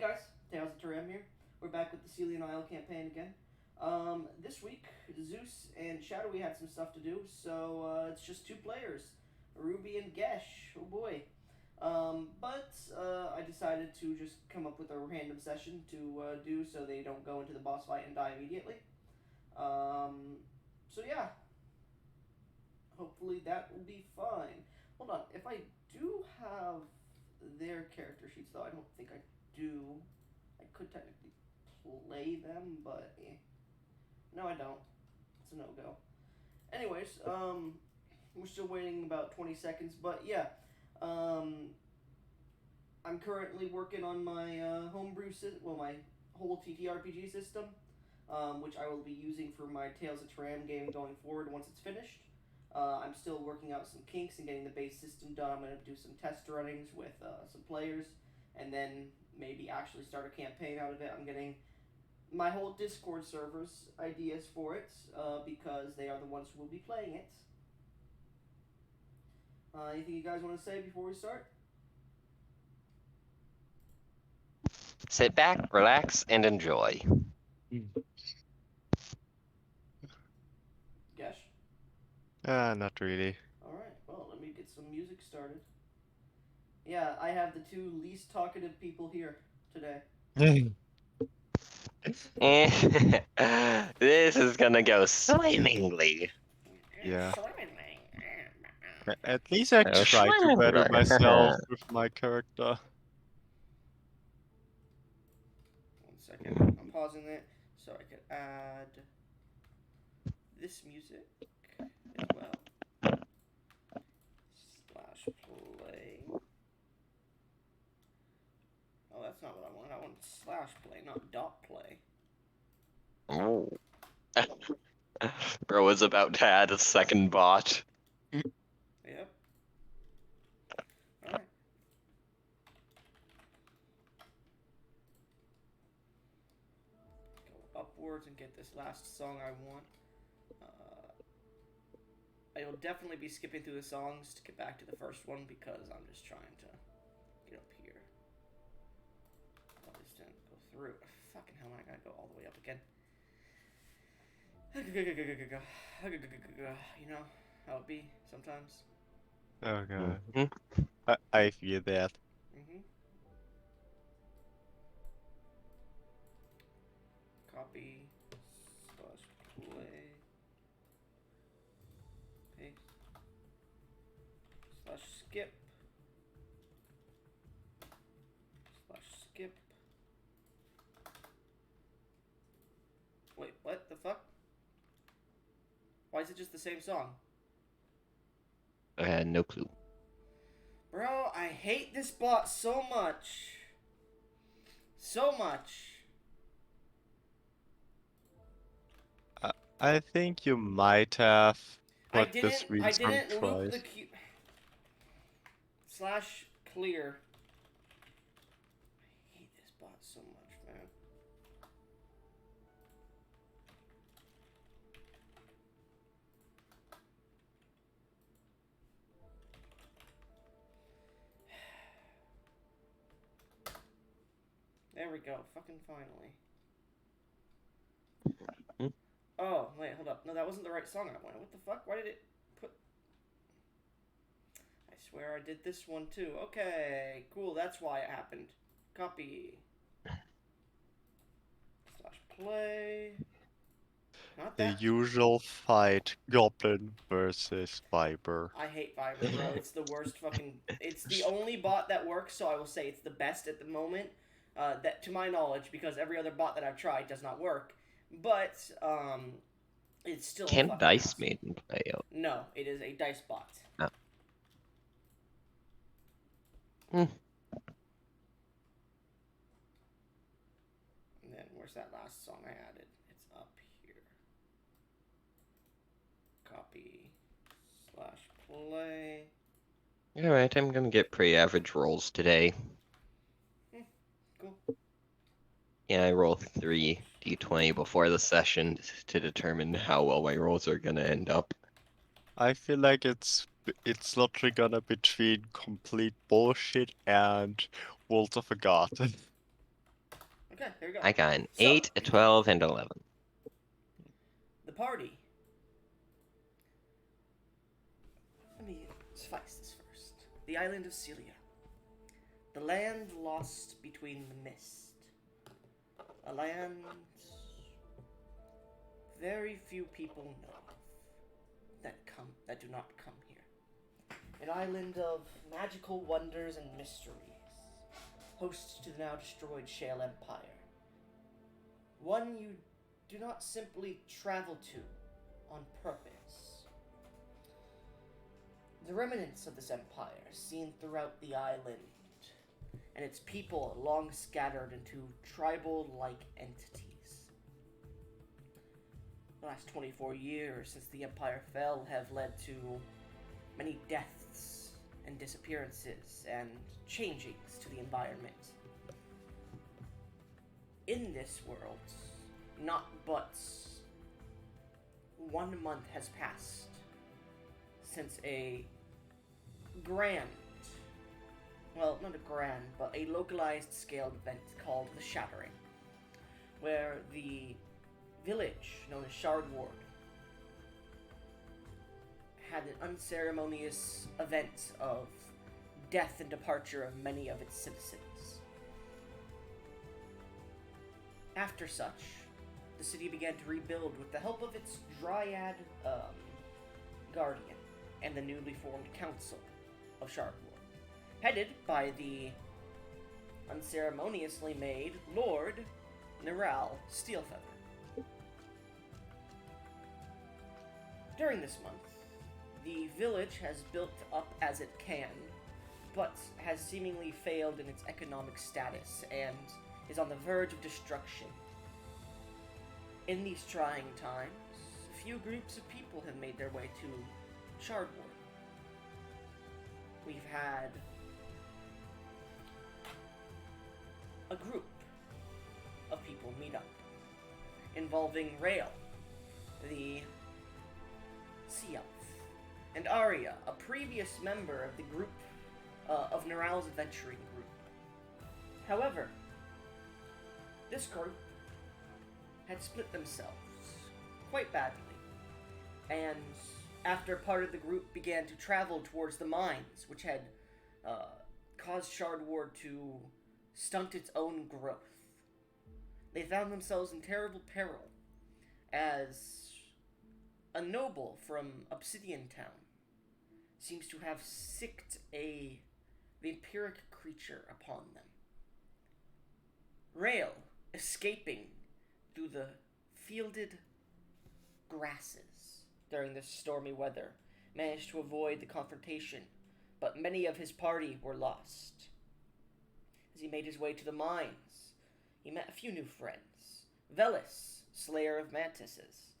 guys, Tales of Taram here. We're back with the Ceilia and Isle campaign again. This week, Zeus and Shadowy had some stuff to do, so it's just two players, Ruby and Gesh. Oh boy. But I decided to just come up with a random session to do so they don't go into the boss fight and die immediately. So yeah, hopefully that will be fine. Hold on, if I do have their character sheets, though, I don't think I do. I could technically play them, but no, I don't. It's a no go. Anyways, we're still waiting about 20 seconds, but yeah, um, I'm currently working on my homebrew my whole TTRPG system, which I will be using for my Tales of Taram game going forward once it's finished. I'm still working out some kinks and getting the base system done. I'm going to do some test runnings with some players, and then maybe actually start a campaign out of it. I'm getting my whole Discord servers ideas for it because they are the ones who will be playing it. Anything you guys want to say before we start? Sit back, relax, and enjoy. Gesh? Not really. Alright, well, let me get some music started. Yeah, I have the two least talkative people here today. This is gonna go swimmingly. Yeah. At least I try to better myself with my character. 1 second, I'm pausing it so I could add this music as well. Slash play. Oh, that's not what I want. I want slash play, not dot play. Oh. Bro is about to add a second bot. Yep. Alright. Go upwards and get this last song I want. I will definitely be skipping through the songs to get back to the first one because I'm just trying to get up here. Oh, this didn't go through. Fucking hell, I gotta go all the way up again. You know how it be sometimes. Oh god. I feel that. Copy slash play. Paste. Slash skip. Slash skip. Wait, what the fuck? Why is it just the same song? I had no clue. Bro, I hate this bot so much. So much. I think you might have put the I screen didn't loop the twice. Q slash clear. I hate this bot so much, man. There we go. Fucking finally. Oh, wait, hold up. No, that wasn't the right song I wanted. What the fuck? Why did it put... I swear I did this one too. Okay, cool. That's why it happened. Copy. Slash play. Not The that. usual fight, Goblin versus Viper. I hate Viper, bro. It's the worst fucking... It's the only bot that works, so I will say it's the best at the moment. That, to my knowledge, because every other bot that I've tried does not work. But, it's still Can fucking Dice awesome. Maiden play out? No, it is a dice bot. Oh. And then, where's that last song I added? It's up here. Copy. Slash play. Alright, I'm gonna get pretty average rolls today. Cool. Yeah, I roll 3 d20 before the session to determine how well my rolls are gonna end up. I feel like it's literally gonna between complete bullshit and World of a God. Okay, there you go. I got an So- 8, a 12, and 11. The party. Let me suffice this first. The island of Ceilia. The land lost between the mist. A land very few people know of that do not come here. An island of magical wonders and mysteries, host to the now destroyed Shale Empire. One you do not simply travel to on purpose. The remnants of this empire seen throughout the island, and its people long scattered into tribal-like entities. The last 24 years since the empire fell have led to many deaths and disappearances and changings to the environment. In this world, not but 1 month has passed since a grand, well, not a grand, but a localized scaled event called the Shattering, where the village known as Shardward had an unceremonious event of death and departure of many of its citizens. After such, the city began to rebuild with the help of its dryad guardian and the newly formed council of Shardward, headed by the unceremoniously made Lord Neral Steelfeather. During this month, the village has built up as it can, but has seemingly failed in its economic status and is on the verge of destruction. In these trying times, a few groups of people have made their way to Shardward. We've had a group of people meet up, involving Rael, the Sea Elf, and Arya, a previous member of the group of Neral's adventuring group. However, this group had split themselves quite badly, and after part of the group began to travel towards the mines, which had caused Shardward to stunt its own growth, they found themselves in terrible peril as a noble from Obsidian Town seems to have sicked a vampiric creature upon them. Rael, escaping through the fielded grasses during this stormy weather, managed to avoid the confrontation, but many of his party were lost. As he made his way to the mines, he met a few new friends. Velis, slayer of mantises,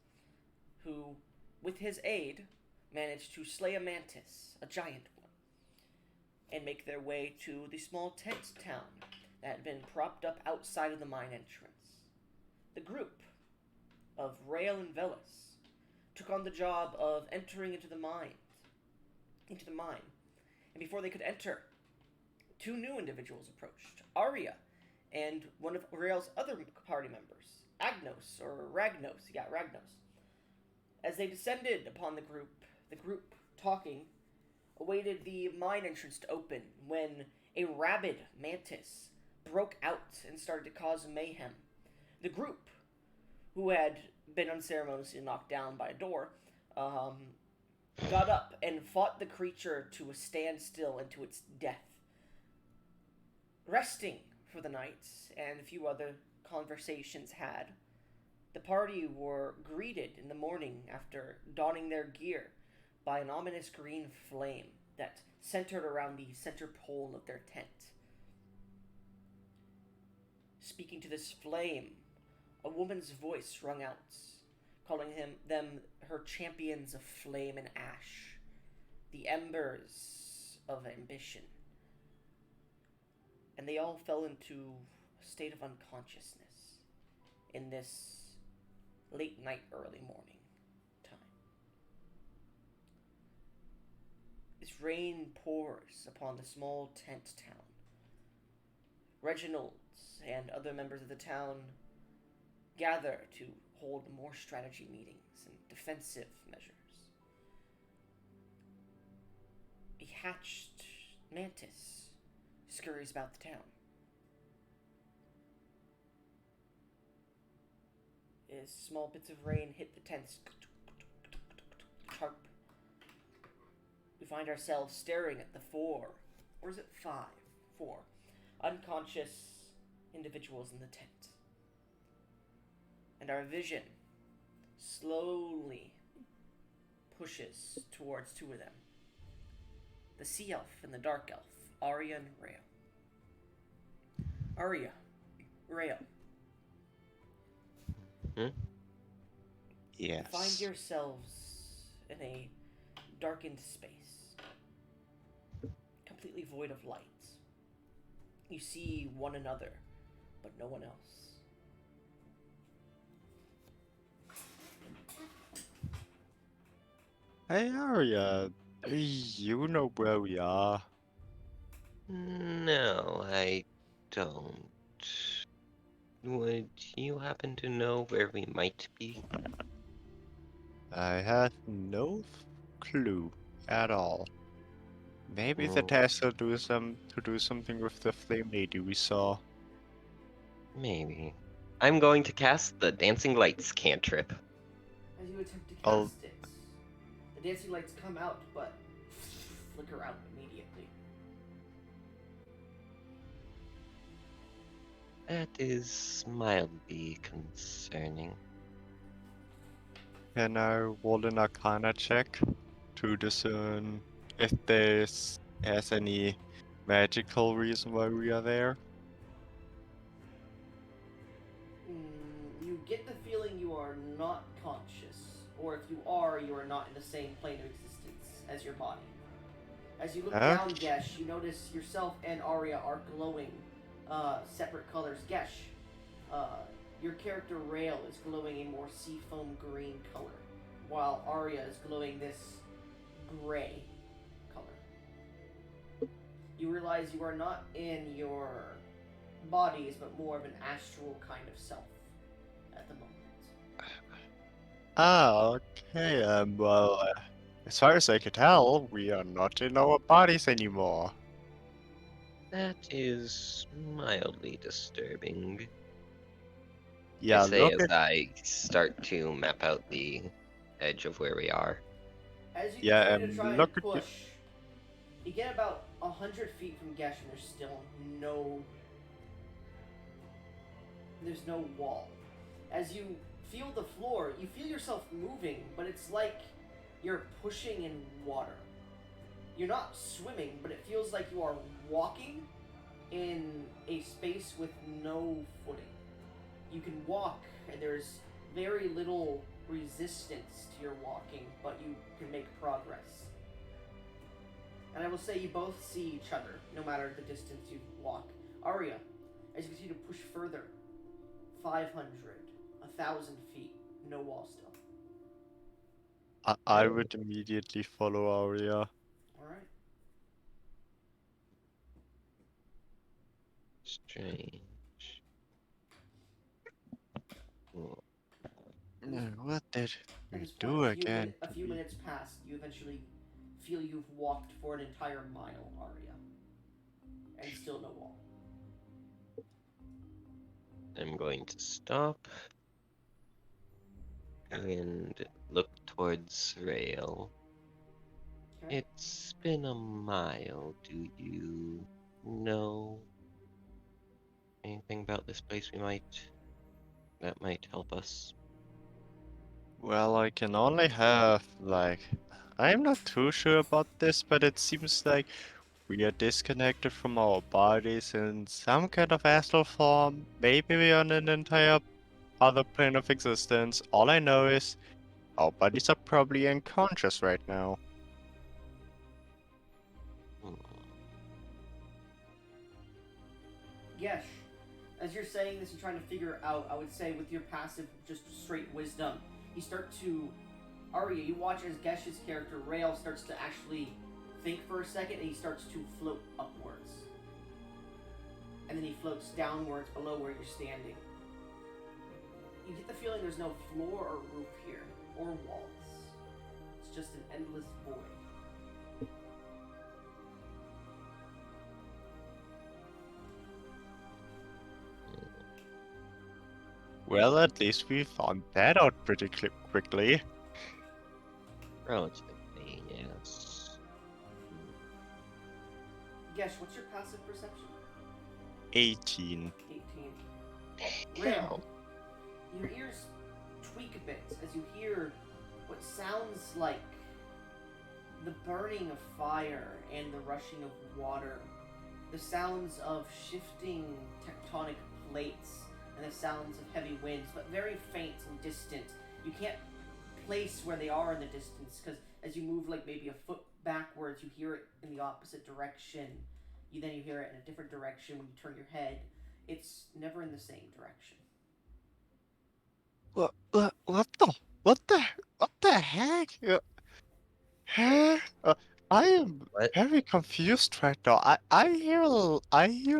who, with his aid, managed to slay a mantis, a giant one, and make their way to the small tent town that had been propped up outside of the mine entrance. The group of Rael and Velis took on the job of entering into the mine. And before they could enter, two new individuals approached, Arya and one of Rael's other party members, Agnos, or Ragnos. Ragnos. As they descended upon the group, talking, awaited the mine entrance to open when a rabid mantis broke out and started to cause mayhem. The group, who had been unceremoniously knocked down by a door, got up and fought the creature to a standstill and to its death. Resting for the night, and a few other conversations had, the party were greeted in the morning after donning their gear by an ominous green flame that centered around the center pole of their tent. Speaking to this flame, a woman's voice rung out, calling them her champions of flame and ash, the embers of ambition. And they all fell into a state of unconsciousness in this late night, early morning time. This rain pours upon the small tent town, Reginald and other members of the town gather to hold more strategy meetings and defensive measures. A hatched mantis scurries about the town. As small bits of rain hit the tents, sharp, we find ourselves staring at the four, or is it five? Four unconscious individuals in the tent. And our vision slowly pushes towards two of them. The sea elf and the dark elf, Arya and Rael. Arya, Rael. Hmm? Yes. You find yourselves in a darkened space, completely void of light. You see one another, but no one else. Hey, Arya. You know where we are. No, I don't. Would you happen to know where we might be? I have no clue at all. Maybe the Oh, task to do something with the flame lady we saw. maybe. I'm going to cast the Dancing Lights cantrip. As you attempt to I'll- cast it, the dancing lights come out, but flicker out immediately. That is mildly concerning. Can I roll an Arcana check to discern if there's any magical reason why we are there? You get the feeling you are not conscious, or if you are not in the same plane of existence as your body. As you look down, Okay. Gesh, you notice yourself and Arya are glowing separate colors. Gesh, your character Rael is glowing a more seafoam green color, while Arya is glowing this gray color. You realize you are not in your bodies, but more of an astral kind of self at the moment. Ah, okay. Well, as far as I can tell, we are not in our bodies anymore. That is mildly disturbing. Yeah, I say look as at I start to map out the edge of where we are. As you Yeah, continue to try look and at you. push, you get about 100 feet from Gesh, and there's no wall. As you feel the floor, you feel yourself moving, but it's like you're pushing in water. You're not swimming, but it feels like you are walking in a space with no footing. You can walk, and there's very little resistance to your walking, but you can make progress. And I will say you both see each other, no matter the distance you walk. Arya, as you continue to push further, 500, 1,000 feet, no wall still. I would immediately follow Arya. Alright. Strange. Oh, What did At we this point, do again? a few minutes past, you eventually feel you've walked for an entire mile, Arya. And still no wall. I'm going to stop and look towards Rail. Okay? It's been a mile. Do you know anything about this place that might help us? Well, I can only have, I'm not too sure about this, but it seems like we are disconnected from our bodies in some kind of astral form. Maybe we are on an entire other plane of existence. All I know is our bodies are probably unconscious right now. Hmm. Gesh, as you're saying this and trying to figure it out, I would say with your passive, just straight wisdom, you start to... Arya, you watch as Gesh's character, Rael, starts to actually think for a second, and he starts to float upwards. and then he floats downwards below where you're standing. You get the feeling there's no floor or roof here, or walls. It's just an endless void. Well, at least we found that out pretty quickly. Relatively, yes. Gesh, what's your passive perception? 18. 18. Damn. Rail, your ears tweak a bit as you hear what sounds like the burning of fire and the rushing of water, the sounds of shifting tectonic plates, and the sounds of heavy winds, but very faint and distant. You can't place where they are in the distance because as you move like maybe a foot backwards, you hear it in the opposite direction. You hear it in a different direction when you turn your head. It's never in the same direction. What the heck? Huh? I am What? very confused right now. I hear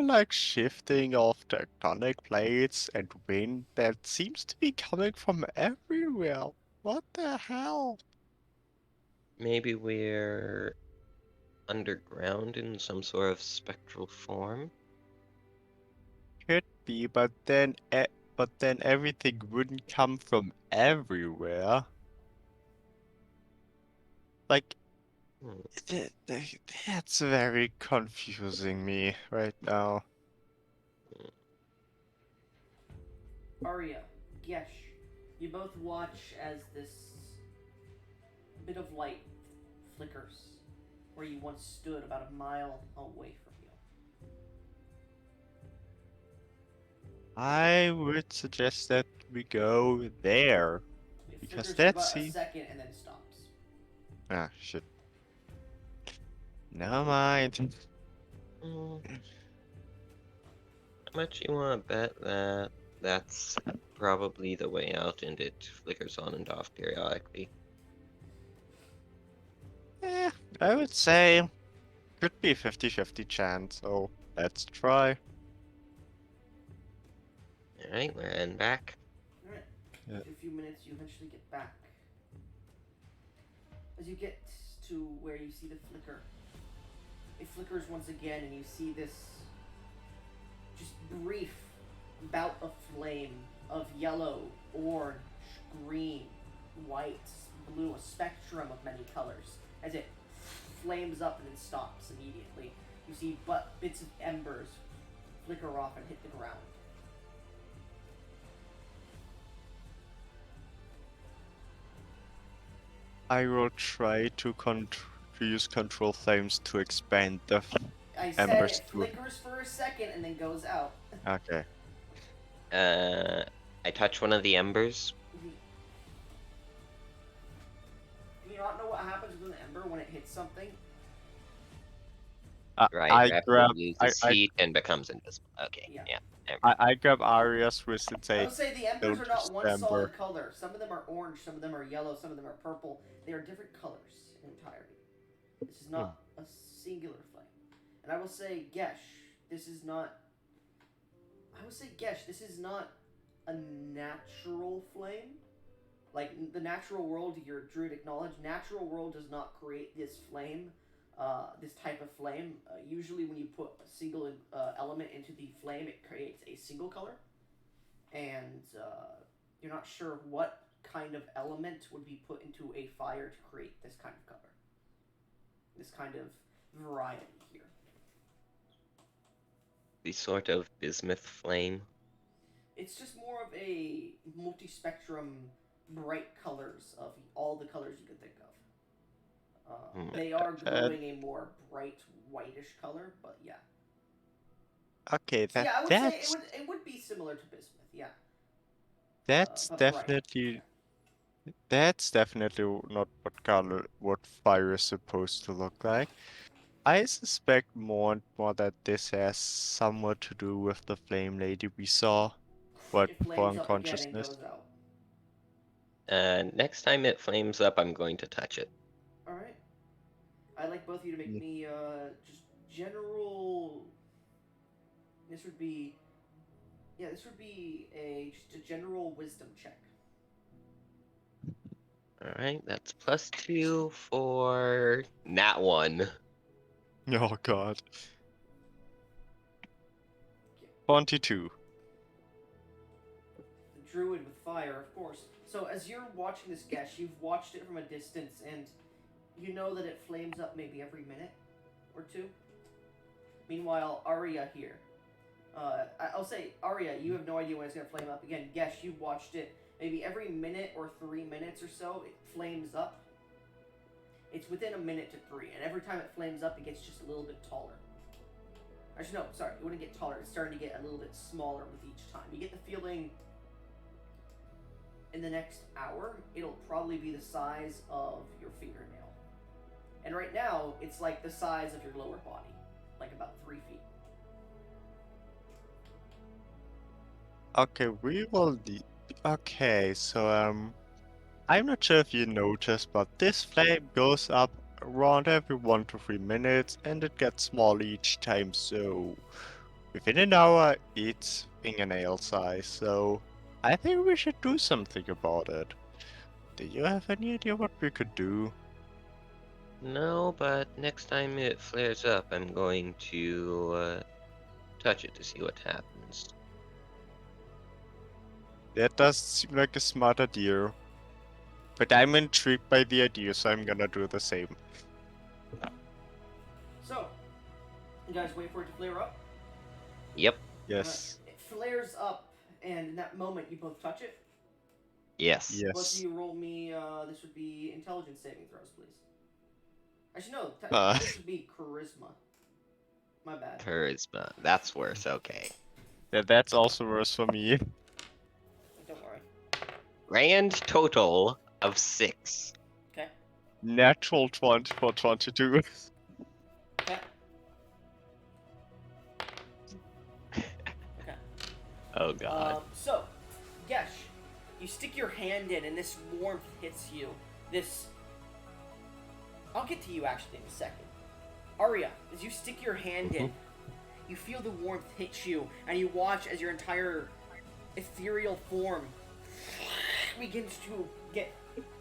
like shifting of tectonic plates and wind that seems to be coming from everywhere. What the hell? Maybe we're underground in some sort of spectral form? Could be, but then everything wouldn't come from everywhere. Like Hmm. that's very confusing me right now. Arya, Gesh, you both watch as this bit of light flickers where you once stood about a mile away from you. I would suggest that we go there It because flickers for that's about a see. second and then stops. Ah, shit. Never mind. Hmm. How much you want to bet that that's probably the way out and it flickers on and off periodically? Eh, I would say could be 50-50 chance. So let's try. Alright, we're heading back. Alright, Yeah. after a few minutes, you eventually get back. As you get to where you see the flicker, it flickers once again, and you see this just brief bout of flame of yellow, orange, green, white, blue, a spectrum of many colors. As it flames up and then stops immediately, you see bits of embers flicker off and hit the ground. I will try to use control flames to expand the I said embers it to. flickers for a second and then goes out. Okay. I touch one of the embers. Do you not know what happens with an ember when it hits something? Right, I rapidly grab. loses heat and becomes invisible. Okay, Yeah. yeah. I grab Arya's wrist and I say, would say the embers "Don't are not use one the ember." solid color. Some of them are orange, some of them are yellow, some of them are purple. They are different colors entirely. This is not a singular flame. And I will say, Gesh, this is not. I would say, Gesh, this is not a natural flame. Like the natural world, your druidic knowledge, natural world does not create this flame, this type of flame. Usually, when you put a single element into the flame, it creates a single color, and you're not sure what kind of element would be put into a fire to create this kind of color, this kind of variety here. The sort of bismuth flame. It's just more of a multi-spectrum, bright colors of all the colors you could think of. They are Uh, glowing a more bright whitish color, but yeah. okay, So that yeah, I would say that's it would be similar to bismuth, yeah, that's but bright. definitely that's definitely not what color what fire is supposed to look like. I suspect more and more that this has somewhat to do with the flame lady we saw right It before flames up again and unconsciousness. goes out. Next time it flames up, I'm going to touch it. All right. I'd like both of you to make Mm. me just general This would be, yeah, this would be just a general wisdom check. Alright, that's +2 for nat 1. Oh god. 22. The druid with fire, of course. So as you're watching this Gesh, you've watched it from a distance, and you know that it flames up maybe every minute or two. Meanwhile, Arya here. I'll say, Arya, you have no idea when it's going to flame up again. Gesh, you watched it maybe every minute or 3 minutes or so, it flames up. It's within a minute to 3, and every time it flames up, it gets just a little bit taller. Actually, no, sorry, it wouldn't get taller. It's starting to get a little bit smaller with each time. You get the feeling in the next hour, it'll probably be the size of your fingernail. And right now, it's like the size of your lower body, like about 3 feet. Okay, we will Okay, so I'm not sure if you noticed, but this flame goes up around every 1 to 3 minutes and it gets smaller each time, so within an hour it's fingernail size, so I think we should do something about it. Do you have any idea what we could do? No, but next time it flares up, I'm going to touch it to see what happens. That does seem like a smart idea. But I'm intrigued by the idea, so I'm gonna do the same. So, you guys wait for it to flare up? Yep. Yes. It flares up, and in that moment, you both touch it. Yes. Both of Yes. you roll me, this would be intelligence saving throws, please. Actually, no, this would be charisma. My bad. Charisma. That's worse. Okay. That's also worse for me. Don't worry. Grand total of 6. Okay. Natural 20 for 22. Okay. Okay. Oh god. So, Gesh, you stick your hand in, and this warmth hits you. I'll get to you actually in a second. Arya, as you stick your hand in, you feel the warmth hit you, and you watch as your entire ethereal form begins to get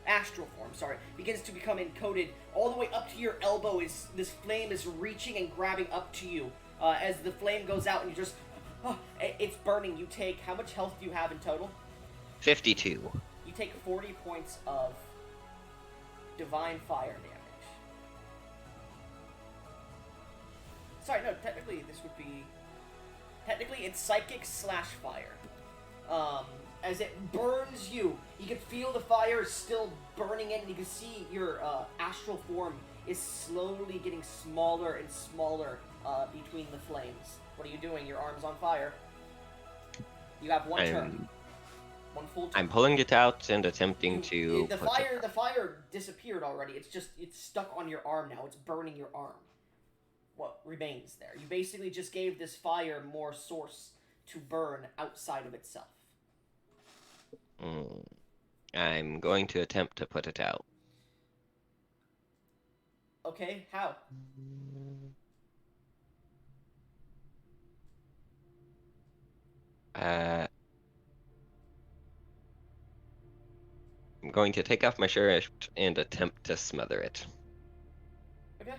astral form. Begins to become encoded all the way up to your elbow. This flame is reaching and grabbing up to you as the flame goes out, and you just it's burning. You take, how much health do you have in total? 52. You take 40 points of divine fire damage. Sorry, no, technically it's psychic slash fire. As it burns you, you can feel the fire is still burning it, and you can see your astral form is slowly getting smaller and smaller between the flames. What are you doing? Your arm's on fire. You have one turn. One full turn. I'm pulling it out and attempting to The fire disappeared already. It's stuck on your arm now. It's burning your arm. What remains there? You basically just gave this fire more source to burn outside of itself. I'm going to attempt to put it out. Okay, how? I'm going to take off my shirt and attempt to smother it. Okay.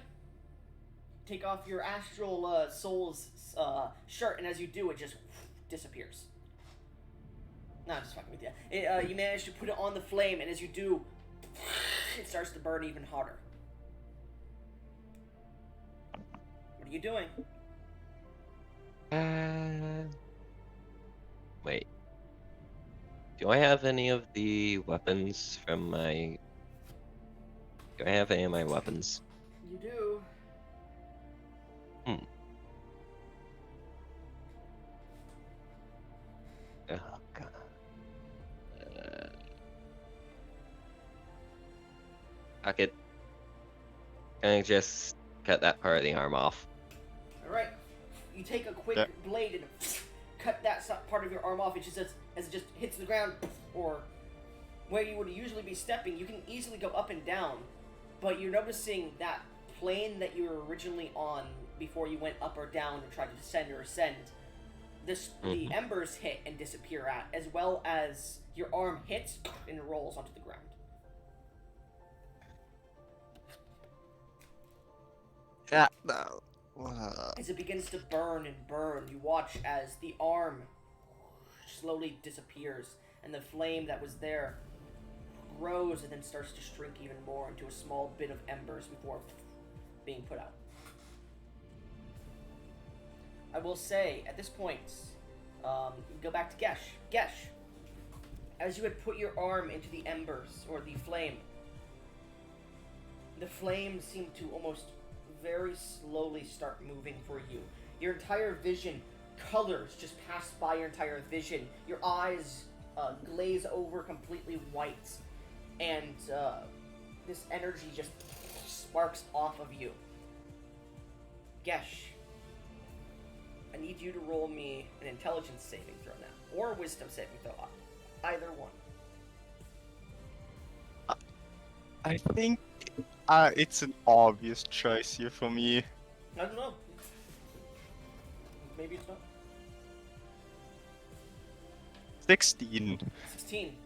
Take off your astral soul's shirt, and as you do, it just disappears. No, I'm just fucking with you. You manage to put it on the flame, and as you do, it starts to burn even hotter. What are you doing? Wait. Do I have any of the weapons from my... Do I have any of my weapons? You do. Oh, God. I could... Can I just cut that part of the arm off? Alright. You take a quick blade and cut that part of your arm off. It just as it just hits the ground, or where you would usually be stepping, you can easily go up and down, but you're noticing that plane that you were originally on before you went up or down or tried to descend or ascend, The Mm-hmm. embers hit and disappear at, as well as your arm hits and rolls onto the ground. Yeah, no. As it begins to burn and burn, you watch as the arm slowly disappears, and the flame that was there grows and then starts to shrink even more into a small bit of embers before being put out. I will say, at this point, go back to Gesh. Gesh, as you had put your arm into the embers, or the flame seemed to almost very slowly start moving for you. Your entire vision, colors just pass by your entire vision. Your eyes glaze over completely white, and this energy just sparks off of you. Gesh, I need you to roll me an intelligence saving throw now, or a wisdom saving throw. Either one. I think it's an obvious choice here for me. I don't know. Maybe it's not. 16. 16.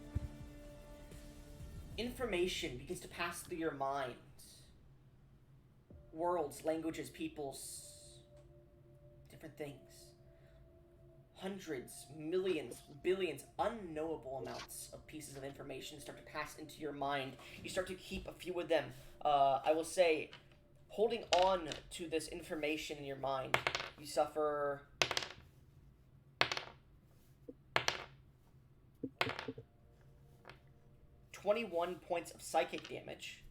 Information begins to pass through your mind. Worlds, languages, peoples, different things. Hundreds, millions, billions, unknowable amounts of pieces of information start to pass into your mind. You start to keep a few of them. I will say, holding on to this information in your mind, you suffer 21 points of psychic damage.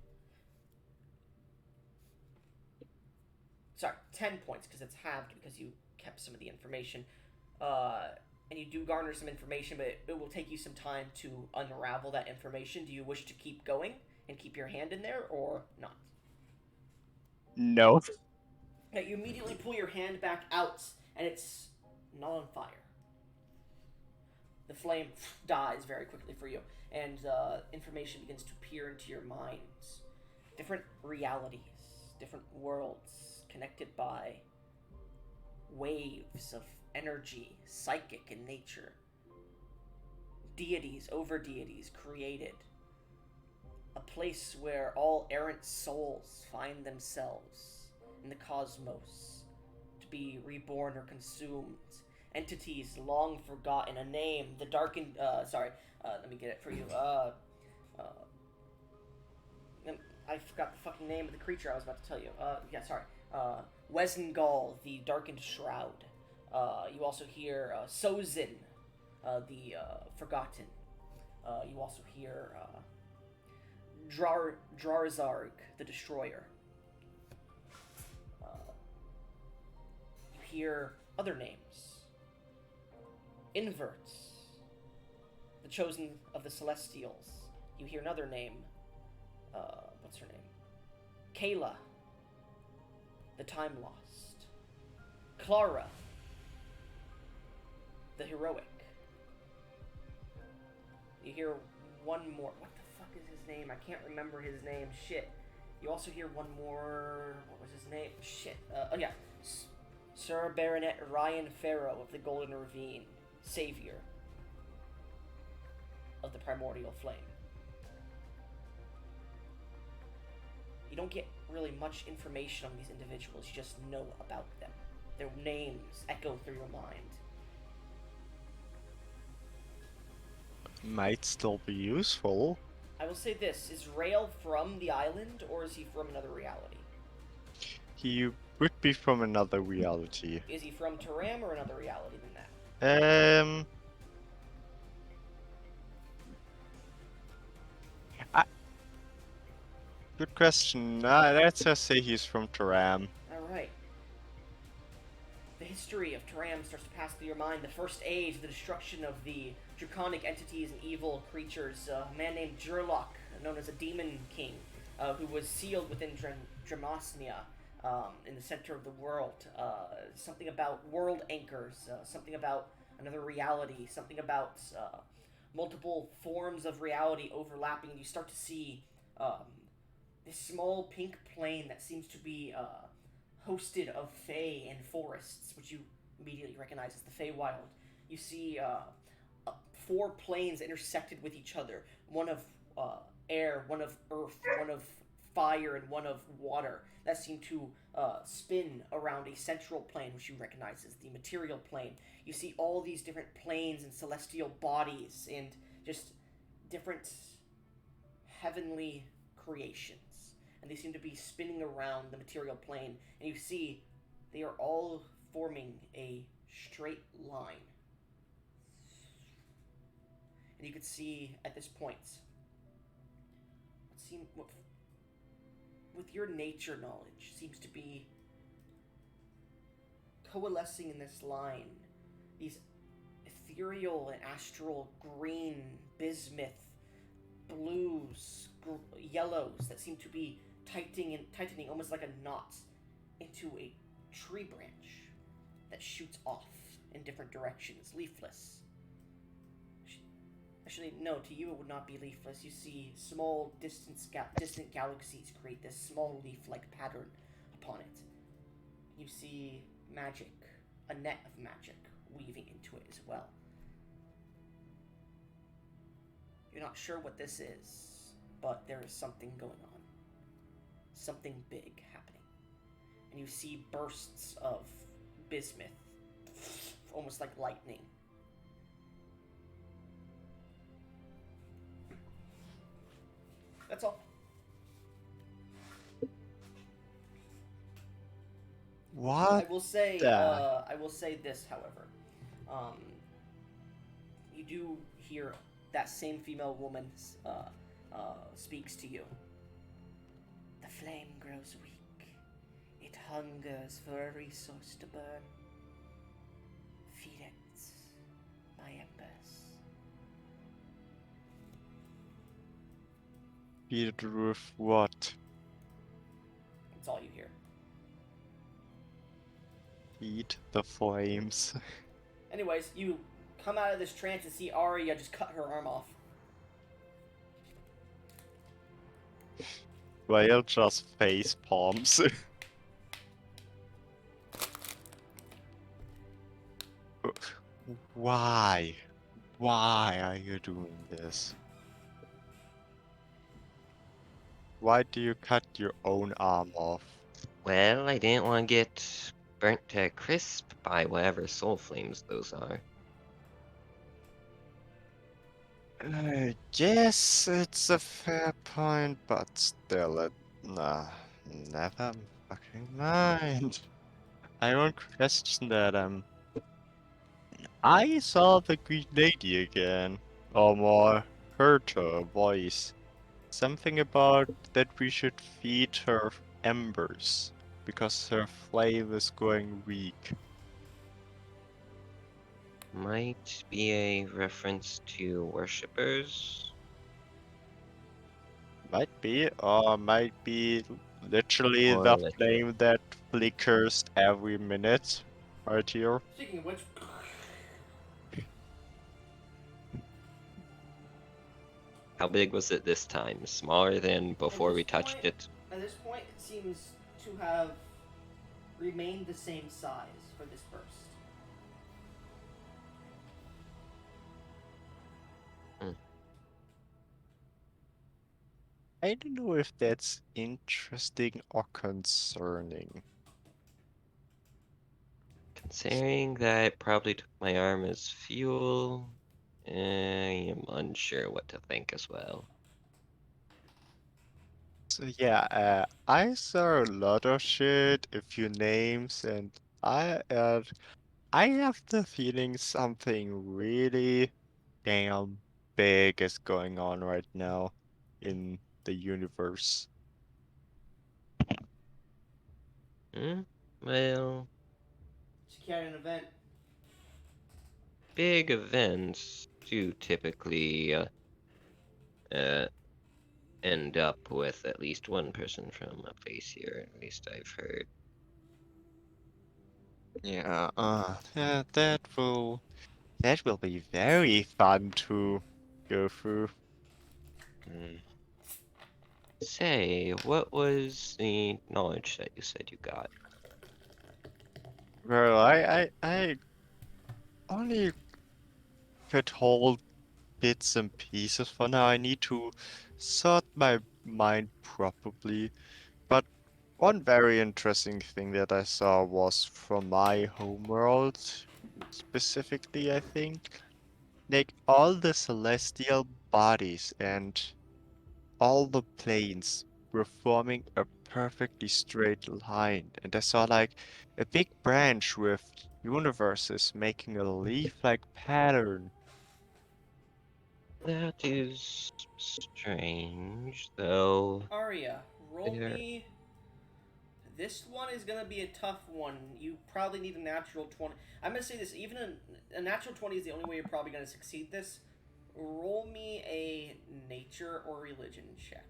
Sorry, 10 points, because it's halved because you kept some of the information. And you do garner some information, but it will take you some time to unravel that information. Do you wish to keep going and keep your hand in there, or not? No. Now, you immediately pull your hand back out, and it's not on fire. The flame dies very quickly for you, and information begins to peer into your minds. Different realities, different worlds, connected by waves of energy, psychic in nature. Deities, over deities created. A place where all errant souls find themselves in the cosmos to be reborn or consumed. Entities long forgotten, a name, the darkened, let me get it for you. I forgot the fucking name of the creature I was about to tell you. Wesengal, the darkened shroud. You also hear Sozin, the forgotten. You also hear Drarzarg, the destroyer. You hear other names. Inverts, the chosen of the Celestials. You hear another name. What's her name? Kayla, the Time Lost. Clara, the Heroic. You hear one more. What the fuck is his name? I can't remember his name. Shit. You also hear one more. What was his name? Shit. Sir Baronet Ryan Farrow of the Golden Ravine. Savior of the primordial flame. You don't get really much information on these individuals, you just know about them. Their names echo through your mind. Might still be useful. I will say this, is Rael from the island, or is he from another reality? He would be from another reality. Is he from Taram or another reality than that? Good question. Let's just say he's from Taram. Alright. The history of Taram starts to pass through your mind. The first age, the destruction of the draconic entities and evil creatures. A man named Jurlock, known as a demon king, who was sealed within Dramasnia, in the center of the world. Something about world anchors, something about another reality, something about multiple forms of reality overlapping. You start to see this small pink plane that seems to be hosted of fae and forests, which you immediately recognize as the Feywild. You see 4 planes intersected with each other, one of air, one of earth, one of fire, and one of water, that seem to spin around a central plane, which you recognize as the material plane. You see all these different planes and celestial bodies and just different heavenly creations. And they seem to be spinning around the material plane. And you see they are all forming a straight line. And you can see at this point what with your nature knowledge seems to be coalescing in this line these ethereal and astral green, bismuth, blues, yellows that seem to be tightening almost like a knot into a tree branch that shoots off in different directions, leafless. Actually, no, to you it would not be leafless. You see small, distant galaxies create this small leaf-like pattern upon it. You see magic, a net of magic, weaving into it as well. You're not sure what this is, but there is something going on. Something big happening. And you see bursts of bismuth, almost like lightning. That's all. What? I will say this, however. You do hear that same female woman speaks to you. The flame grows weak. It hungers for a resource to burn. Feed it, my embers. Feed it with what? That's all you hear. Feed the flames. Anyways, you come out of this trance and see Arya just cut her arm off. Whale just face palms. Why? Why are you doing this? Why do you cut your own arm off? Well, I didn't want to get burnt to a crisp by whatever soul flames those are. I guess it's a fair point, but still, nah, never fucking mind. I won't question that. I saw the Green Lady again, or more, heard her voice. Something about that we should feed her embers because her flame is going weak. Might be a reference to worshippers. Might be, or might be literally Or the literal. flame that flickers every minute right here. Speaking of which, How big was it this time? Smaller than before we touched it? at this point, it seems to have remained the same size for this burst. I don't know if that's interesting or concerning. Considering that it probably took my arm as fuel, I am unsure what to think as well. So yeah, I saw a lot of shit, a few names, and I have the feeling something really damn big is going on right now in the universe. Well, Secured an event. big events do typically end up with at least one person from a face here, at least I've heard. Yeah, yeah, that will be very fun to go through. Hmm. Say, what was the knowledge that you said you got? Well, I only could hold bits and pieces for now. I need to sort my mind properly. But one very interesting thing that I saw was from my homeworld, specifically, I think, like all the celestial bodies and all the planes were forming a perfectly straight line. And I saw like a big branch with universes making a leaf-like pattern. That is strange, though. Arya, roll There, me. This one is gonna be a tough one. You probably need a natural 20. I'm gonna say this, even a natural 20 is the only way you're probably gonna succeed this. Roll me a nature or religion check.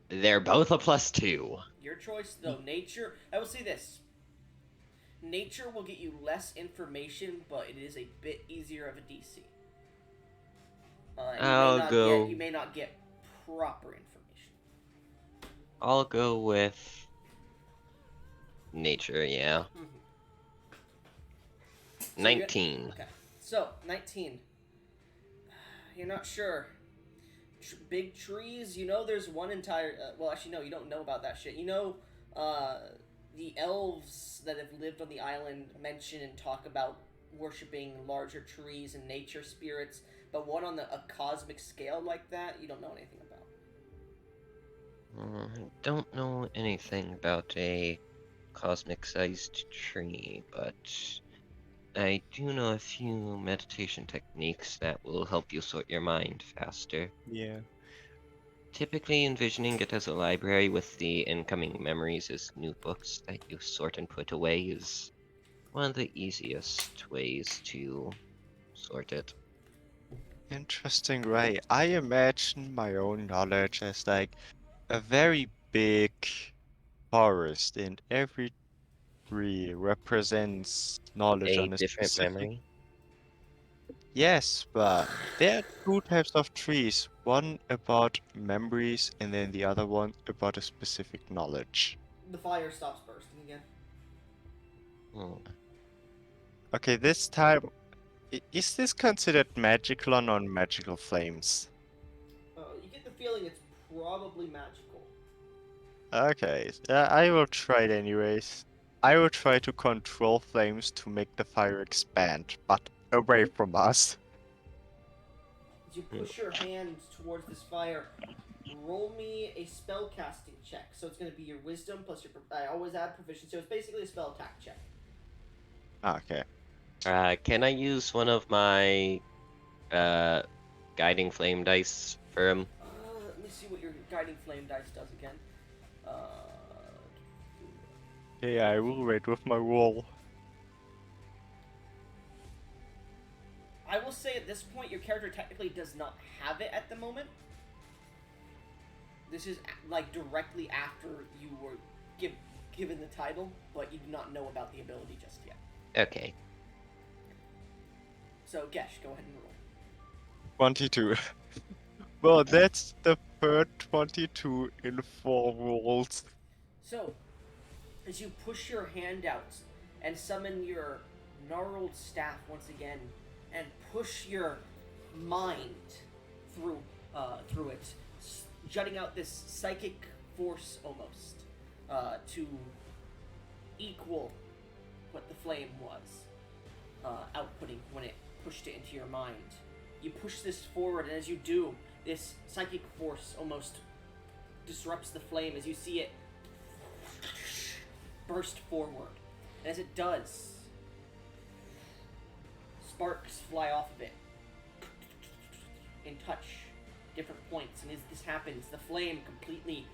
they're both a +2. Your choice, though. Nature, I will say this. Nature will get you less information, but it is a bit easier of a DC. And I'll you go. may not get proper information. I'll go with nature. Yeah, Mm-hmm. So 19. okay. So 19. You're not sure. Big trees. You know, there's one entire. Well, actually, no. You don't know about that shit. You know, uh, the elves that have lived on the island mention and talk about worshiping larger trees and nature spirits, but one on a cosmic scale like that, you don't know anything about. Don't know anything about a cosmic-sized tree, but I do know a few meditation techniques that will help you sort your mind faster. Yeah. Typically, envisioning it as a library with the incoming memories as new books that you sort and put away is one of the easiest ways to sort it. Interesting, right? I imagine my own knowledge as like a very big forest, and every tree represents knowledge A on a different specific. memory? Yes, but there are two types of trees, one about memories and then the other one about a specific knowledge. The fire stops bursting again. Hmm. Okay, this time, is this considered magical or non-magical flames? You get the feeling it's probably magical. Okay, I will try it anyways. I will try to control flames to make the fire expand, but away from us. As you push your hand towards this fire, roll me a spell casting check. So it's going to be your wisdom plus your. I always add proficiency, so it's basically a spell attack check. Okay. Can I use one of my uh guiding flame dice for him? Let me see what your guiding flame dice does again. Uh, Okay, I will wait with my roll. I will say at this point, your character technically does not have it at the moment. This is like directly after you were given the title, but you do not know about the ability just yet. Okay. So, Gesh, go ahead and roll. 22. Well, that's the third 22 in 4 rolls. So, as you push your hand out and summon your gnarled staff once again, and push your mind through it, jutting out this psychic force almost to equal what the flame was outputting when it pushed it into your mind. You push this forward, and as you do, this psychic force almost disrupts the flame as you see it burst forward. And as it does, sparks fly off of it and touch different points. And as this happens, the flame completely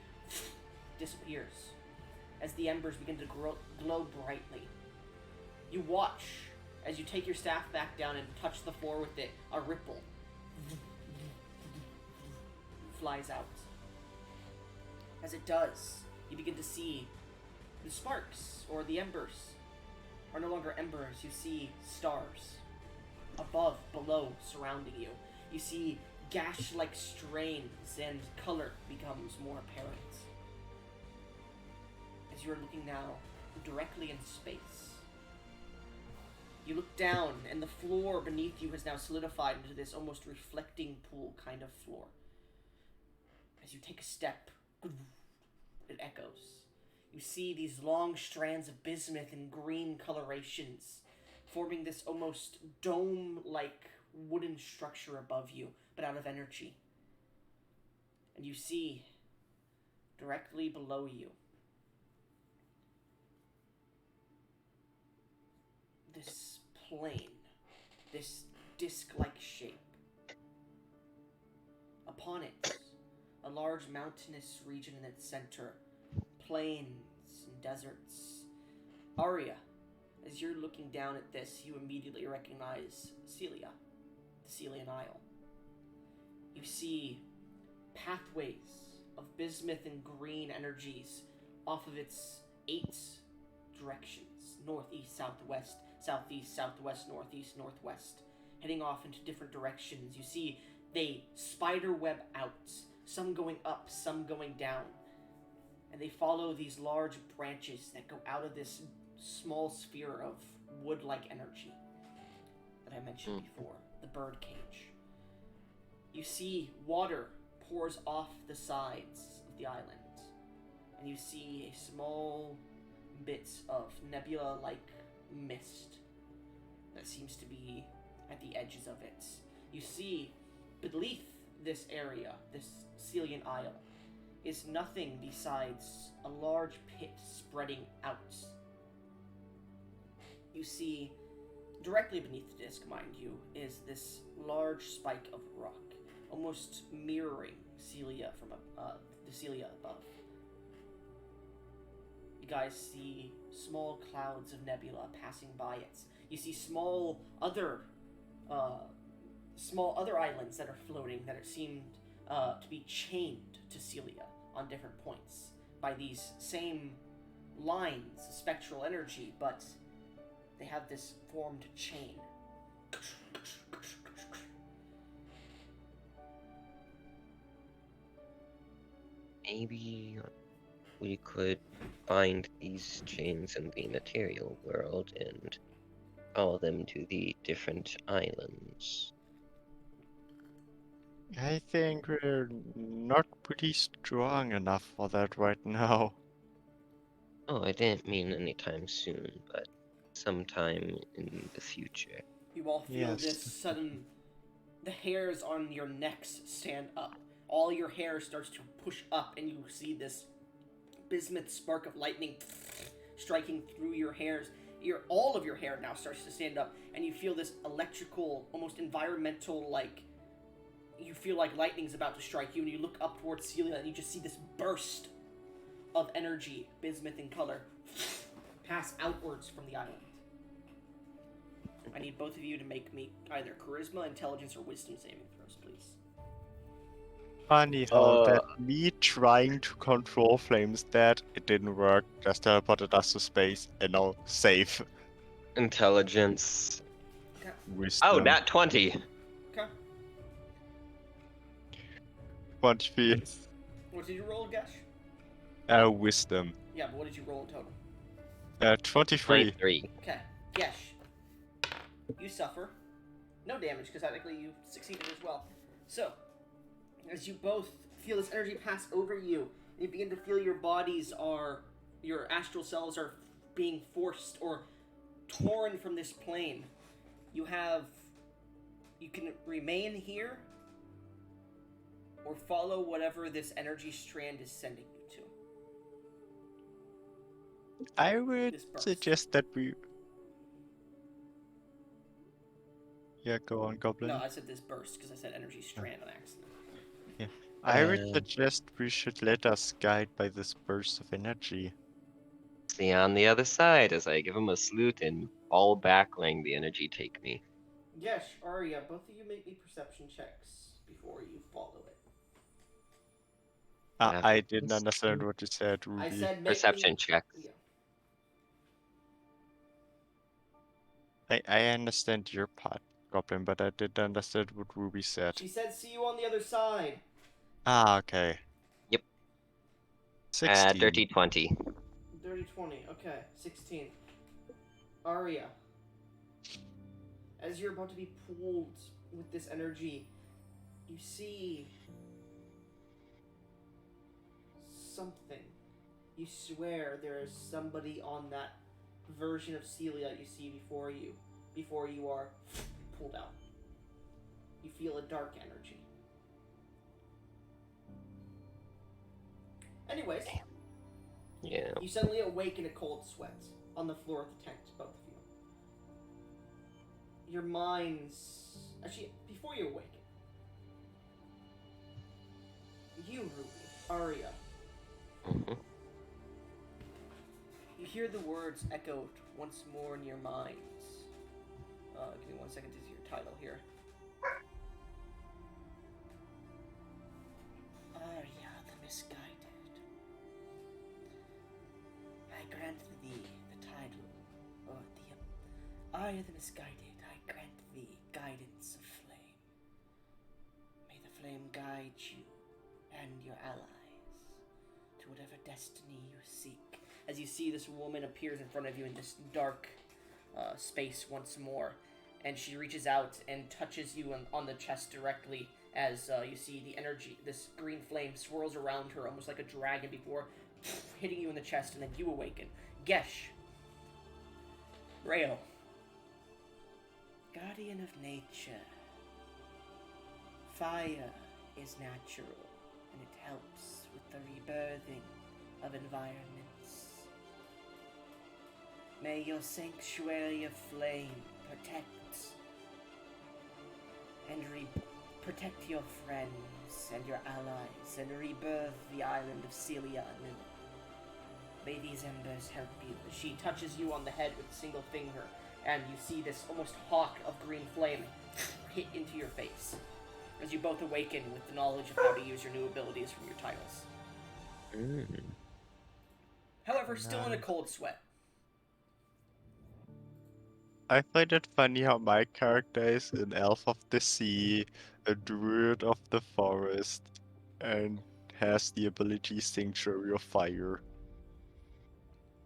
disappears as the embers begin to glow brightly. You watch as you take your staff back down and touch the floor with it. A ripple flies out. As it does, you begin to see the sparks, or the embers, are no longer embers. You see stars above, below, surrounding you. You see gash-like strains, and color becomes more apparent. As you are looking now directly in space, You look down, and the floor beneath you has now solidified into this almost reflecting pool kind of floor. As you take a step, it echoes. You see these long strands of bismuth in green colorations, forming this almost dome-like wooden structure above you, but out of energy. And you see, directly below you, this plane, this disc-like shape. Upon it, a large mountainous region in its center, plains and deserts. Arya, as you're looking down at this, you immediately recognize Ceilia, the Celian Isle. You see pathways of bismuth and green energies off of its 8 directions: northeast, southwest, southeast, southwest, northeast, northwest, heading off into different directions. You see they spider web out, some going up, some going down, and they follow these large branches that go out of this small sphere of wood-like energy that I mentioned before, the bird cage. You see water pours off the sides of the island, and you see a small bit of nebula-like mist that seems to be at the edges of it. You see beneath this area, this Celian Isle, is nothing besides a large pit spreading out. You see, directly beneath the disc, mind you, is this large spike of rock, almost mirroring Ceilia from the Ceilia above. You guys see small clouds of nebula passing by it. You see small other islands that are floating that seemed to be chained to Ceilia on different points by these same lines of spectral energy, but they have this formed chain. Maybe we could find these chains in the material world and follow them to the different islands. I think we're not pretty strong enough for that right now. Oh, I didn't mean anytime soon, but sometime in the future. You all feel Yes. this sudden... The hairs on your necks stand up. All your hair starts to push up, and you see this bismuth spark of lightning striking through your hairs. All of your hair now starts to stand up, and you feel this electrical, almost environmental, like... You feel like lightning's about to strike you, and you look up towards Ceilia, and you just see this burst of energy, bismuth in color, pass outwards from the island. I need both of you to make me either charisma, intelligence, or wisdom saving throws, please. Funny how that me trying to control flames that it didn't work, just teleported us to space and now safe. Intelligence. Okay. Wisdom. Oh, nat 20. Okay. 20 feet. What did you roll, Gesh? Wisdom. Yeah, but what did you roll in total? 23. 23. Okay. Gesh. You suffer. No damage, because technically you succeeded as well. So, as you both feel this energy pass over you, and you begin to feel your astral selves are being forced or torn from this plane, you can remain here, or follow whatever this energy strand is sending you to. I would This burst. suggest that we... Yeah, go on, Goblin. No, I said this burst because I said energy strand on accident. Yeah. I would suggest we should let us guide by this burst of energy. See on the other side as I give him a salute and fall back, letting the energy take me. Yes, Arya, both of you make me perception checks before you follow it. I didn't understand what you said, Ruby. I said make Perception me... checks. Yeah. I understand your part, Goblin, but I didn't understand what Ruby said. She said see you on the other side. Ah, okay. Yep. 16. Dirty 20. Dirty 20, okay. 16. Arya, as you're about to be pulled with this energy, you see something. You swear there is somebody on that version of Ceilia you see before you are pulled out. You feel a dark energy. Anyways, Yeah. you suddenly awake in a cold sweat on the floor of the tent, both of you. Your minds... Actually, before you awaken, you, Ruby, Arya, Mhm. you hear the words echoed once more in your minds. Give me 1 second to see your title here. Arya the Misguided. I grant thee the title, or the Arya the Misguided. I grant thee guidance of flame. May the flame guide you and your allies to whatever destiny you seek. As you see, this woman appears in front of you in this dark space once more, and she reaches out and touches you on the chest directly. As you see the energy, this green flame swirls around her almost like a dragon before hitting you in the chest, and then you awaken. Gesh, Rayo, guardian of nature. Fire is natural, and it helps with the rebirthing of environments. May your sanctuary of flame protect protect your friends and your allies and rebirth the island of Ceilia anew. May these embers help you. She touches you on the head with a single finger, and you see this almost hawk of green flame hit into your face as you both awaken with the knowledge of how to use your new abilities from your titles. However, still in a cold sweat. I find it funny how my character is an elf of the sea, a druid of the forest, and has the ability Sanctuary of Fire.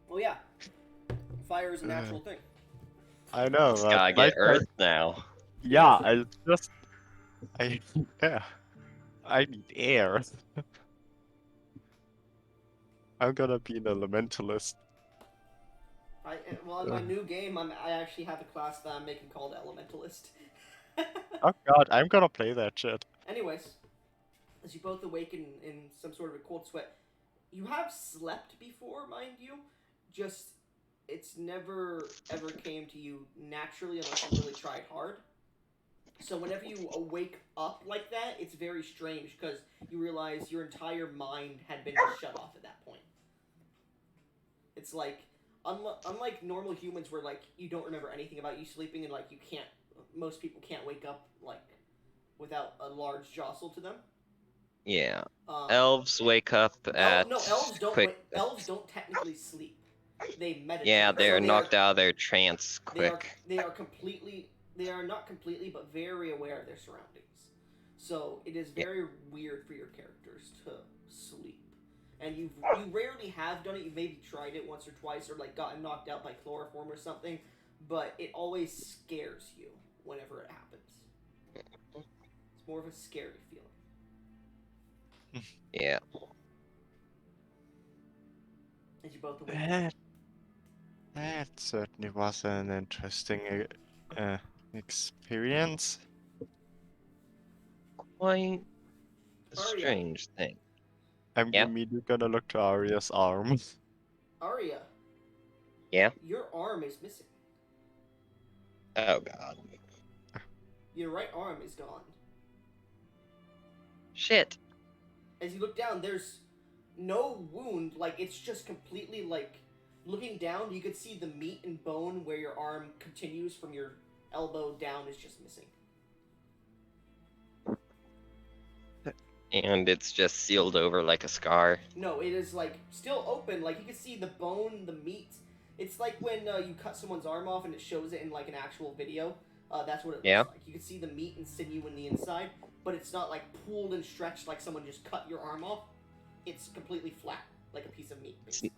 Well, yeah, fire is a natural thing. I know, It's but gotta my get Earth now. yeah, yeah, I need air. I'm gonna be an elementalist. Well, in my new game, I actually have a class that I'm making called Elementalist. Oh god, I'm gonna play that shit. Anyways, as you both awaken in some sort of a cold sweat, you have slept before, mind you. Just it's never ever came to you naturally unless you really tried hard. So whenever you wake up like that, it's very strange because you realize your entire mind had been just shut off at that point. It's like unlike normal humans where like you don't remember anything about you sleeping and like you can't most people can't wake up like without a large jostle to them. Yeah. Um, Elves wake up at elves don't quick. elves don't technically sleep. They meditate. Yeah, they're so knocked out of their trance they are quick. they are not completely but very aware of their surroundings. So it is very weird for your characters to sleep. And you rarely have done it. You've maybe tried it once or twice, or like gotten knocked out by chloroform or something. But it always scares you whenever it happens. It's more of a scary feeling. Yeah. As you both awaken. That certainly was an interesting experience. Quite a Arya. strange thing. I'm Yeah. immediately gonna look to Arya's arm. Arya. Yeah? Your arm is missing. Oh god. Your right arm is gone. Shit. As you look down, there's no wound. Like, it's just completely, like, looking down, you could see the meat and bone where your arm continues from your elbow down is just missing. And it's just sealed over like a scar. No, it is, like, still open. Like, you can see the bone, the meat. It's like when you cut someone's arm off and it shows it in, like, an actual video. That's what it looks like. You can see the meat and sinew in the inside, but it's not, like, pulled and stretched like someone just cut your arm off. It's completely flat, like a piece of meat, basically.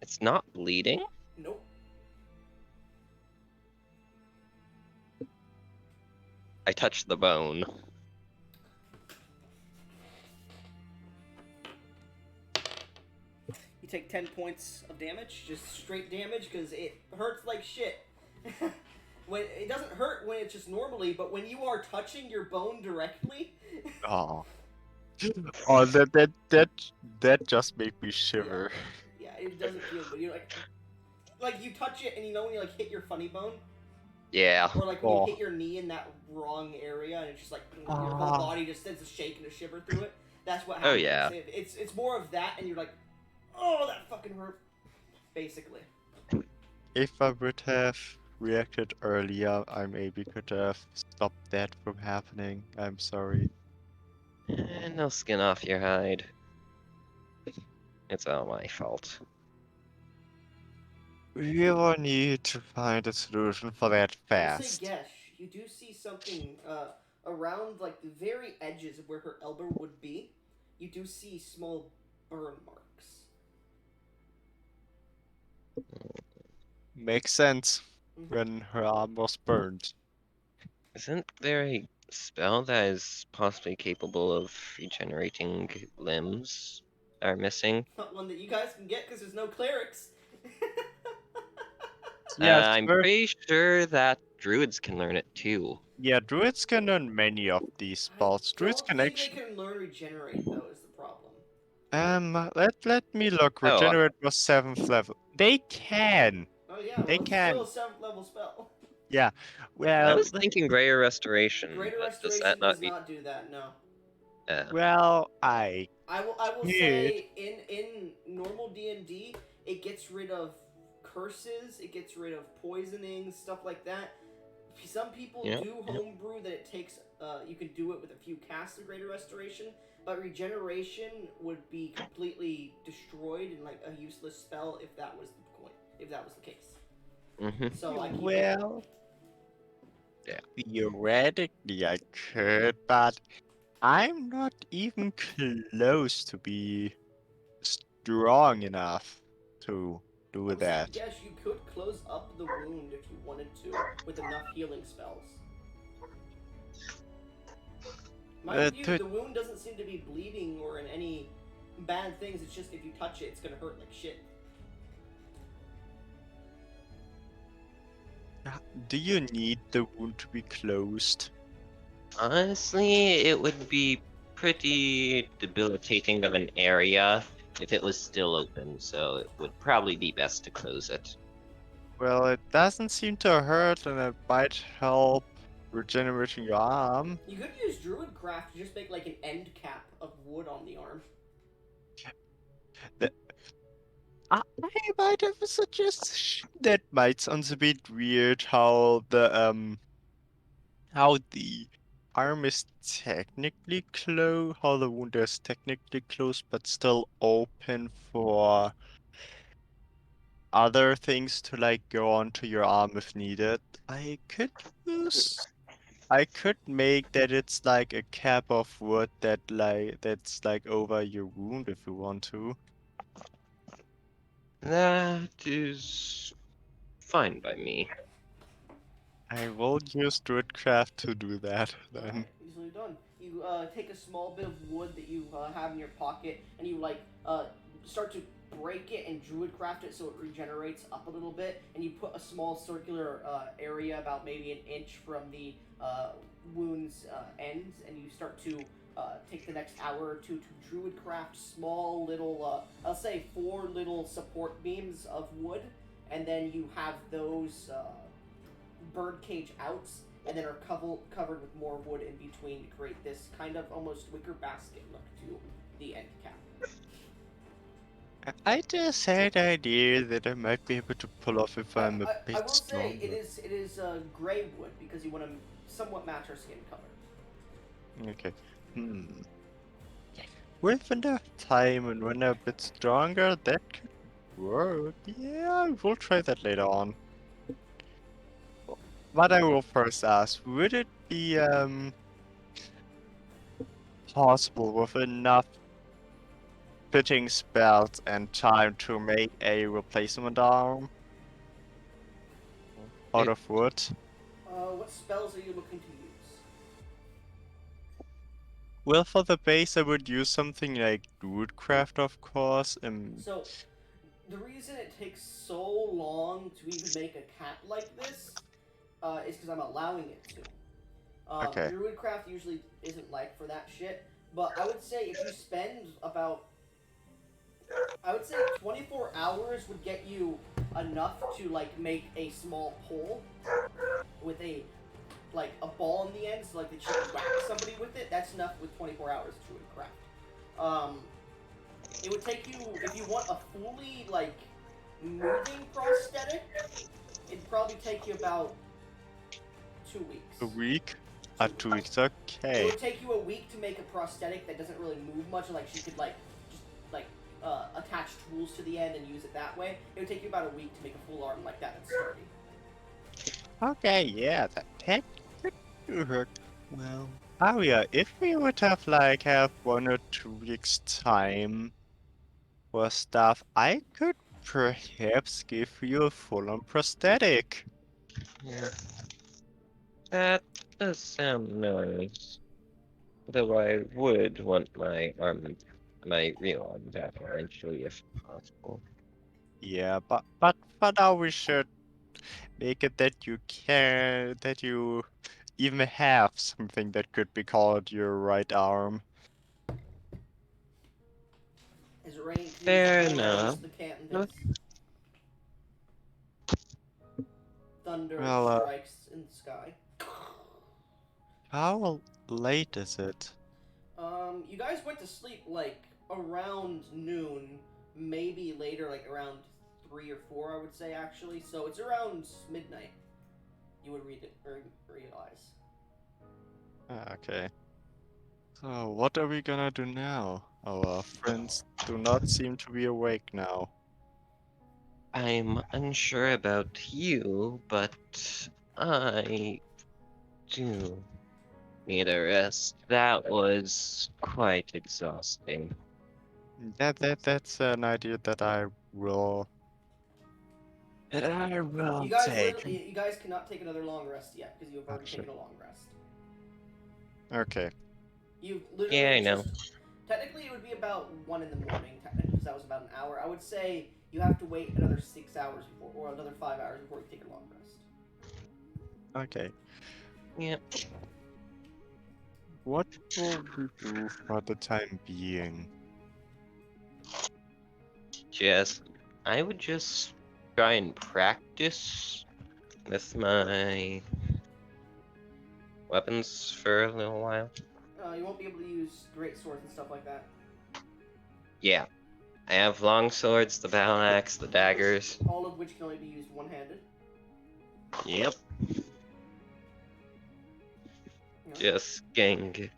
It's not bleeding? Nope. I touched the bone. You take 10 points of damage, just straight damage, because it hurts like shit. When it doesn't hurt when it's just normally, but when you are touching your bone directly, Oh. Oh, that just made me yeah, shiver. yeah, it doesn't feel good. You're like you touch it, and you know when you like hit your funny bone, Yeah. or like when you Oh. hit your knee in that wrong area, and it's just like your whole Ah. body just sends a shake and a shiver through it. That's what Oh happens. yeah. It's more of that, and you're like, oh, that fucking hurt. Basically. If I would have reacted earlier, I maybe could have stopped that from happening. I'm sorry. No skin off your hide. It's all my fault. We will need to find a solution for that I will say, fast. Gesh, you do see something around like the very edges of where her elbow would be. You do see small burn marks. Makes sense Mm-hmm. when her arm was burned. Isn't there a spell that is possibly capable of regenerating limbs that are missing? Not one that you guys can get because there's no clerics. Yes, I'm pretty sure that druids can learn it too. yeah, druids can learn many of these I spells. Druids don't can think they actually. can learn regenerate though. Is the problem? Let me look. Oh, Regenerate was 7th level. They can. Oh yeah, They well it's still can. a 7th level spell. Yeah. I Well, was thinking Greater Restoration, Greater but does that Restoration not does be? not do that. No. well, I I will could. say in normal D&D it gets rid of curses, it gets rid of poisoning, stuff like that. Some people Yeah. do homebrew that it takes you can do it with a few casts of Greater Restoration, but regeneration would be completely destroyed and like a useless spell if that was the point, if that was the case. Mm-hmm. So I keep it. Well, theoretically I could, but I'm not even close to be strong enough to I do would say, that. yes, you could close up the wound if you wanted to with enough healing spells. Mind you, To, the wound doesn't seem to be bleeding or in any bad things. It's just if you touch it, it's gonna hurt like shit. do you need the wound to be closed? Honestly, it would be pretty debilitating of an area if it was still open, so it would probably be best to close it. Well, it doesn't seem to hurt and it might help regenerating your arm. You could use Druidcraft to just make like an end cap of wood on the arm. The- I might have a suggestion. That might sound a bit weird how the arm is technically closed, how the wound is technically closed, but still open for other things to like go onto your arm if needed. I could use. I could make that it's like a cap of wood that's like over your wound if you want to. That is fine by me. I will use Druidcraft to do that then. Alright, easily done. You take a small bit of wood that you have in your pocket and you like start to break it and Druidcraft it so it regenerates up a little bit. And you put a small circular area about maybe an inch from the wound's ends, and you start to take the next hour or two to Druidcraft small little, I'll say 4 little support beams of wood, and then you have those birdcage outs, and then are covered with more wood in between to create this kind of almost wicker basket look to the end cap. I just had an idea that I might be able to pull off if I'm a I bit will say stronger. it is gray wood because you want to somewhat match our skin color. Okay. With enough time and when I'm a bit stronger, that could work. Yeah, we'll try that later on. But I will first ask, would it be possible with enough fitting spells and time to make a replacement arm out It of wood? What spells are you looking to use? Well, for the base, I would use something like Woodcraft, of course. So the reason it takes so long to even make a cat like this is because I'm allowing it to. Okay. Druidcraft usually isn't like for that shit, but I would say if you spend about, I would say 24 hours would get you enough to like make a small pole with a like a ball in the end, so like that you can whack somebody with it. That's enough with 24 hours to Druidcraft. It would take you if you want a fully like moving prosthetic. It'd probably take you about 2 weeks. A week? 2 weeks. 2 weeks. It Okay. would take you a week to make a prosthetic that doesn't really move much. Like she could like just like attach tools to the end and use it that way. It would take you about a week to make a full arm like that that's sturdy. Okay, yeah, that could work. Well, oh yeah, if we would have like have 1 or 2 weeks time for stuff, I could perhaps give you a full-on prosthetic. Yeah. That does sound nice. Though I would want my real arm back eventually if possible. Yeah, but for now we should make it that you even have something that could be called your right arm. As rain Fair continues to pour enough. against the No, canvas, thunder Well, strikes in the sky. how late is it? You guys went to sleep like around noon, maybe later, like around 3 or 4, I would say actually. So it's around midnight. You would read it or realize. Okay. So what are we gonna do now? Our friends do not seem to be awake now. I'm unsure about you, but I do need a rest. That was quite exhausting. That's an idea that I will take. You guys cannot take another long rest yet because you have Ah, already shit. taken a long rest. Okay. You Yeah, literally I know. just. Technically, it would be about 1 in the morning, technically, because that was about an hour. I would say you have to wait another 6 hours before, or another 5 hours before you take a long rest. Okay. Yeah. What will we do for the time being? I would just try and practice with my weapons for a little while. You won't be able to use great swords and stuff like that. Yeah. I have long swords, the battle axe, the daggers. All of which can only be used one-handed. Yep. No? Just getting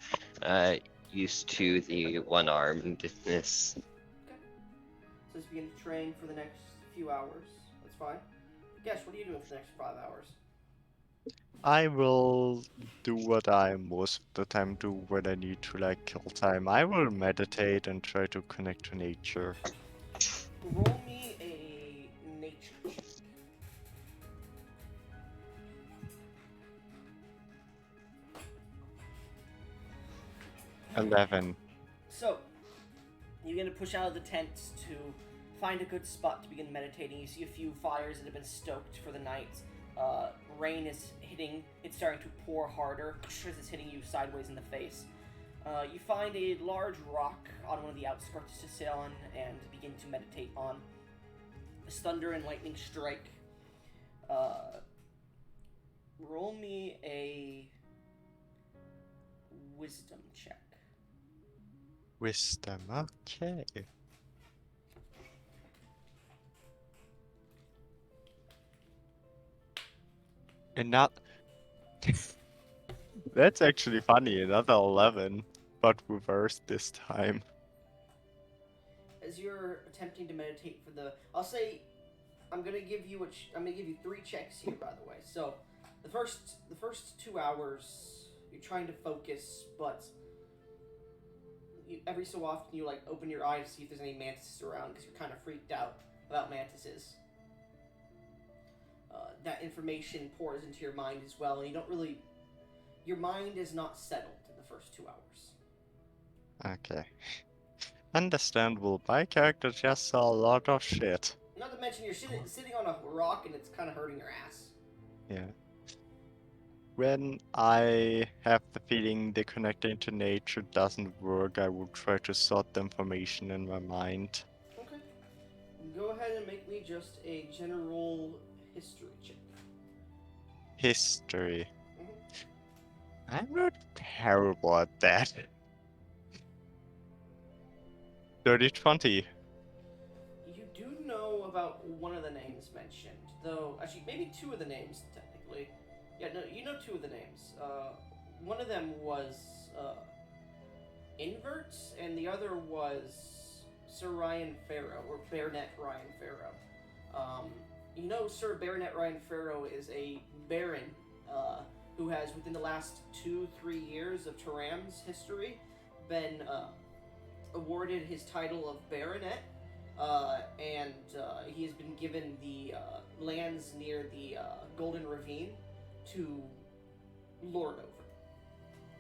used to the one-armedness. Okay. So just begin to train for the next few hours. That's fine. Guess, what are you doing for the next 5 hours? I will do what I most of the time do when I need to like kill time. I will meditate and try to connect to nature. Roll me a nature check. Okay. 11. So, you begin to push out of the tent to find a good spot to begin meditating. You see a few fires that have been stoked for the night. Rain is hitting. It's starting to pour harder as it's hitting you sideways in the face. You find a large rock on one of the outskirts to sit on and begin to meditate on. As thunder and lightning strike. Roll me a wisdom check. Wisdom. Okay. And not. That's actually funny. Another 11, but reversed this time. As you're attempting to meditate for the, I'll say, I'm gonna give you I'm gonna give you 3 checks here, by the way. So, the first 2 hours, you're trying to focus, but every so often you like open your eyes to see if there's any mantises around because you're kind of freaked out about mantises. That information pours into your mind as well, and you don't really. Your mind is not settled in the first 2 hours. Okay. Understandable. My character just saw a lot of shit. Not to mention you're sitting on a rock and it's kind of hurting your ass. Yeah. When I have the feeling the connecting to nature doesn't work, I will try to sort the information in my mind. Okay. Go ahead and make me just a general history check. History. Mhm. I'm not terrible at that. Dirty 20. You do know about one of the names mentioned, though. Actually, maybe two of the names technically. Yeah, no, you know two of the names. One of them was Inverts, and the other was Sir Ryan Farrow, or Baronet Ryan Farrow. Um, you know, Sir Baronet Ryan Farrow is a baron who has, within the last 2-3 years of Taram's history, been awarded his title of baronet, and he has been given the lands near the Golden Ravine to lord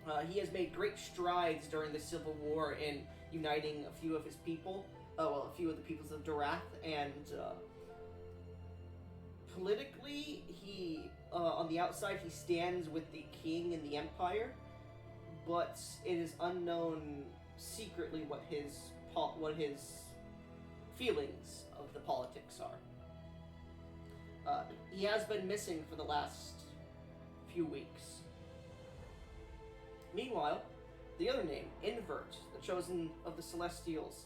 over. He has made great strides during the Civil War in uniting a few of his people, a few of the peoples of Darath, and politically, he on the outside he stands with the king and the empire, but it is unknown secretly what his feelings of the politics are. He has been missing for the last few weeks. Meanwhile, the other name, Invert, the chosen of the Celestials.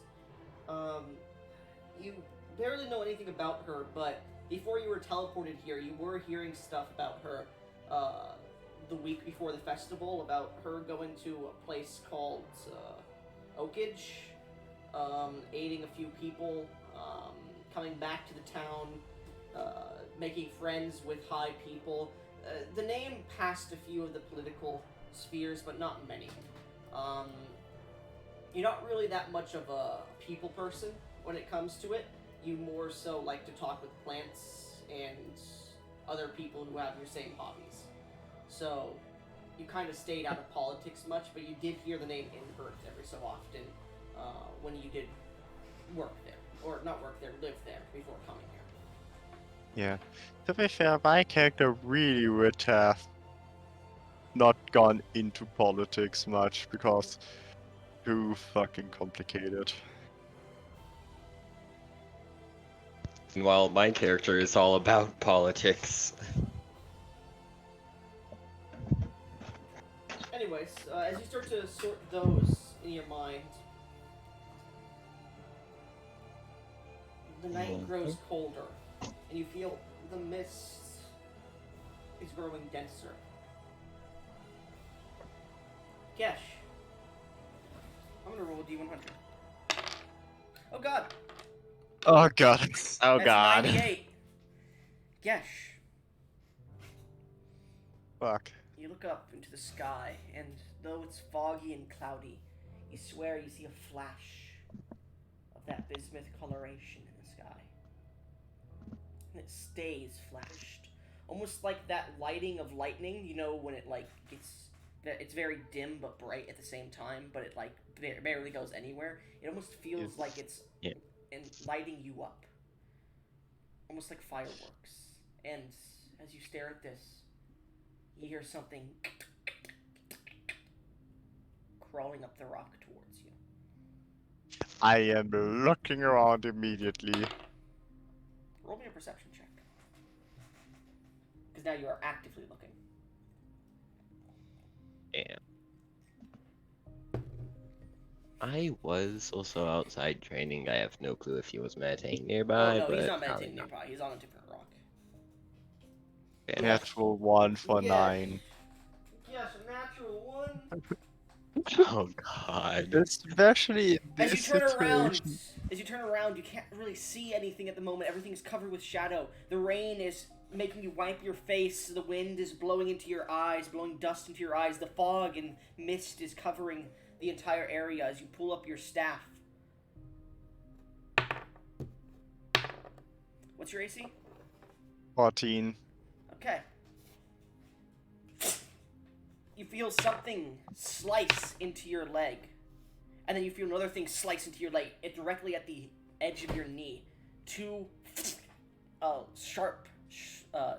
You barely know anything about her, but before you were teleported here, you were hearing stuff about her the week before the festival, about her going to a place called Oakage, aiding a few people, coming back to the town, making friends with high people. The name passed a few of the political spheres, but not many. You're not really that much of a people person when it comes to it. You more so like to talk with plants and other people who have your same hobbies. So you kind of stayed out of politics much, but you did hear the name Invert every so often when you did work there. Or not work there, live there before coming here. Yeah. To be fair, my character really would have not gone into politics much because too fucking complicated. Well, my character is all about politics. Anyways, as you start to sort those in your mind, the night grows colder, and you feel the mist is growing denser. Gesh, I'm gonna roll a D100. Oh god, Oh god. Oh that's god. 98. Gesh, Fuck. you look up into the sky, and though it's foggy and cloudy, you swear you see a flash of that bismuth coloration in the sky. And it stays flashed. Almost like that lighting of lightning, you know, when it like it's very dim but bright at the same time, but it like barely goes anywhere. It almost feels like it's Yeah. lighting you up. Almost like fireworks. And as you stare at this, you hear something crawling up the rock towards you. I am looking around immediately. Roll me a perception check. Because now you are actively looking. Yeah. I was also outside training. I have no clue if he was meditating nearby, Oh no, but he's not probably meditating not. nearby. He's on a different rock. Okay. Natural 1 for Yes. 9. Yes, a natural one. Oh god. Especially in As you this turn situation. around, you can't really see anything at the moment. Everything is covered with shadow. The rain is making you wipe your face. The wind is blowing into your eyes, blowing dust into your eyes. The fog and mist is covering the entire area as you pull up your staff. What's your AC? 14. Okay. You feel something slice into your leg and then you feel another thing slice into your leg, directly at the edge of your knee. Two sharp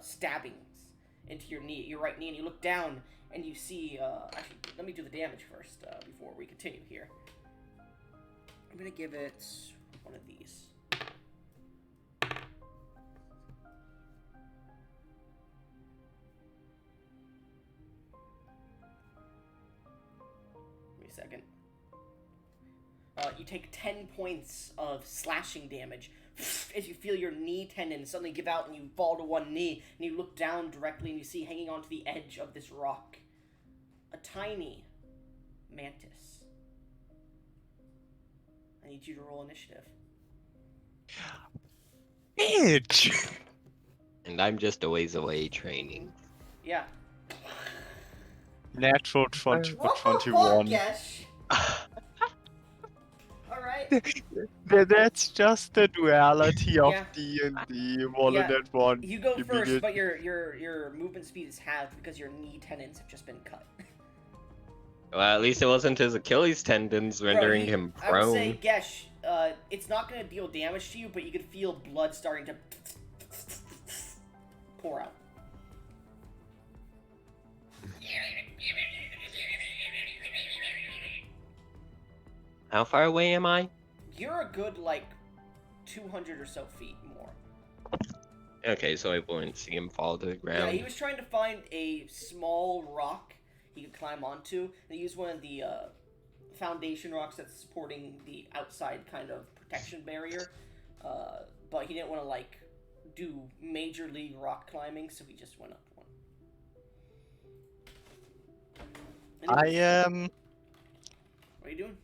stabbings into your knee, your right knee, and you look down and you see. Actually, let me do the damage first before we continue here. I'm gonna give it one of these. Wait a second. You take 10 points of slashing damage as you feel your knee tendon suddenly give out and you fall to one knee, and you look down directly and you see hanging onto the edge of this rock a tiny mantis. I need you to roll initiative. Bitch! And I'm just a ways away training. Yeah. Natural 20 for What the fuck, 21. Gesh? Alright. That's just the duality of Yeah. D&D. Roll Yeah. that one. You go first, immediate- but your movement speed is halved because your knee tendons have just been cut. Well, at least it wasn't his Achilles tendons rendering him I would say, prone. Gesh, it's not going to deal damage to you, but you could feel blood starting to pour out. How far away am I? You're a good, 200 or so feet more. Okay, so I won't see him fall to the Yeah, ground. he was trying to find a small rock he could climb onto. He used one of the foundation rocks that's supporting the outside kind of protection barrier. But he didn't want to, do major league rock climbing, so he just went up one. Anyways, what are you doing?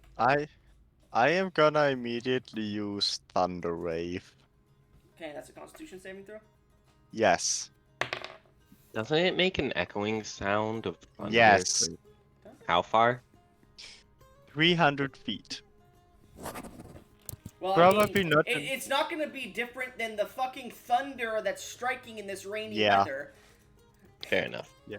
I am gonna immediately use Thunder Wave. Okay, that's a Constitution saving throw? Yes. Doesn't it make an echoing sound of thunder? Yes. How far? 300 feet. Well, Probably not. It's not going to be different than the fucking thunder that's striking in this rainy Yeah. weather. Fair enough. Yeah.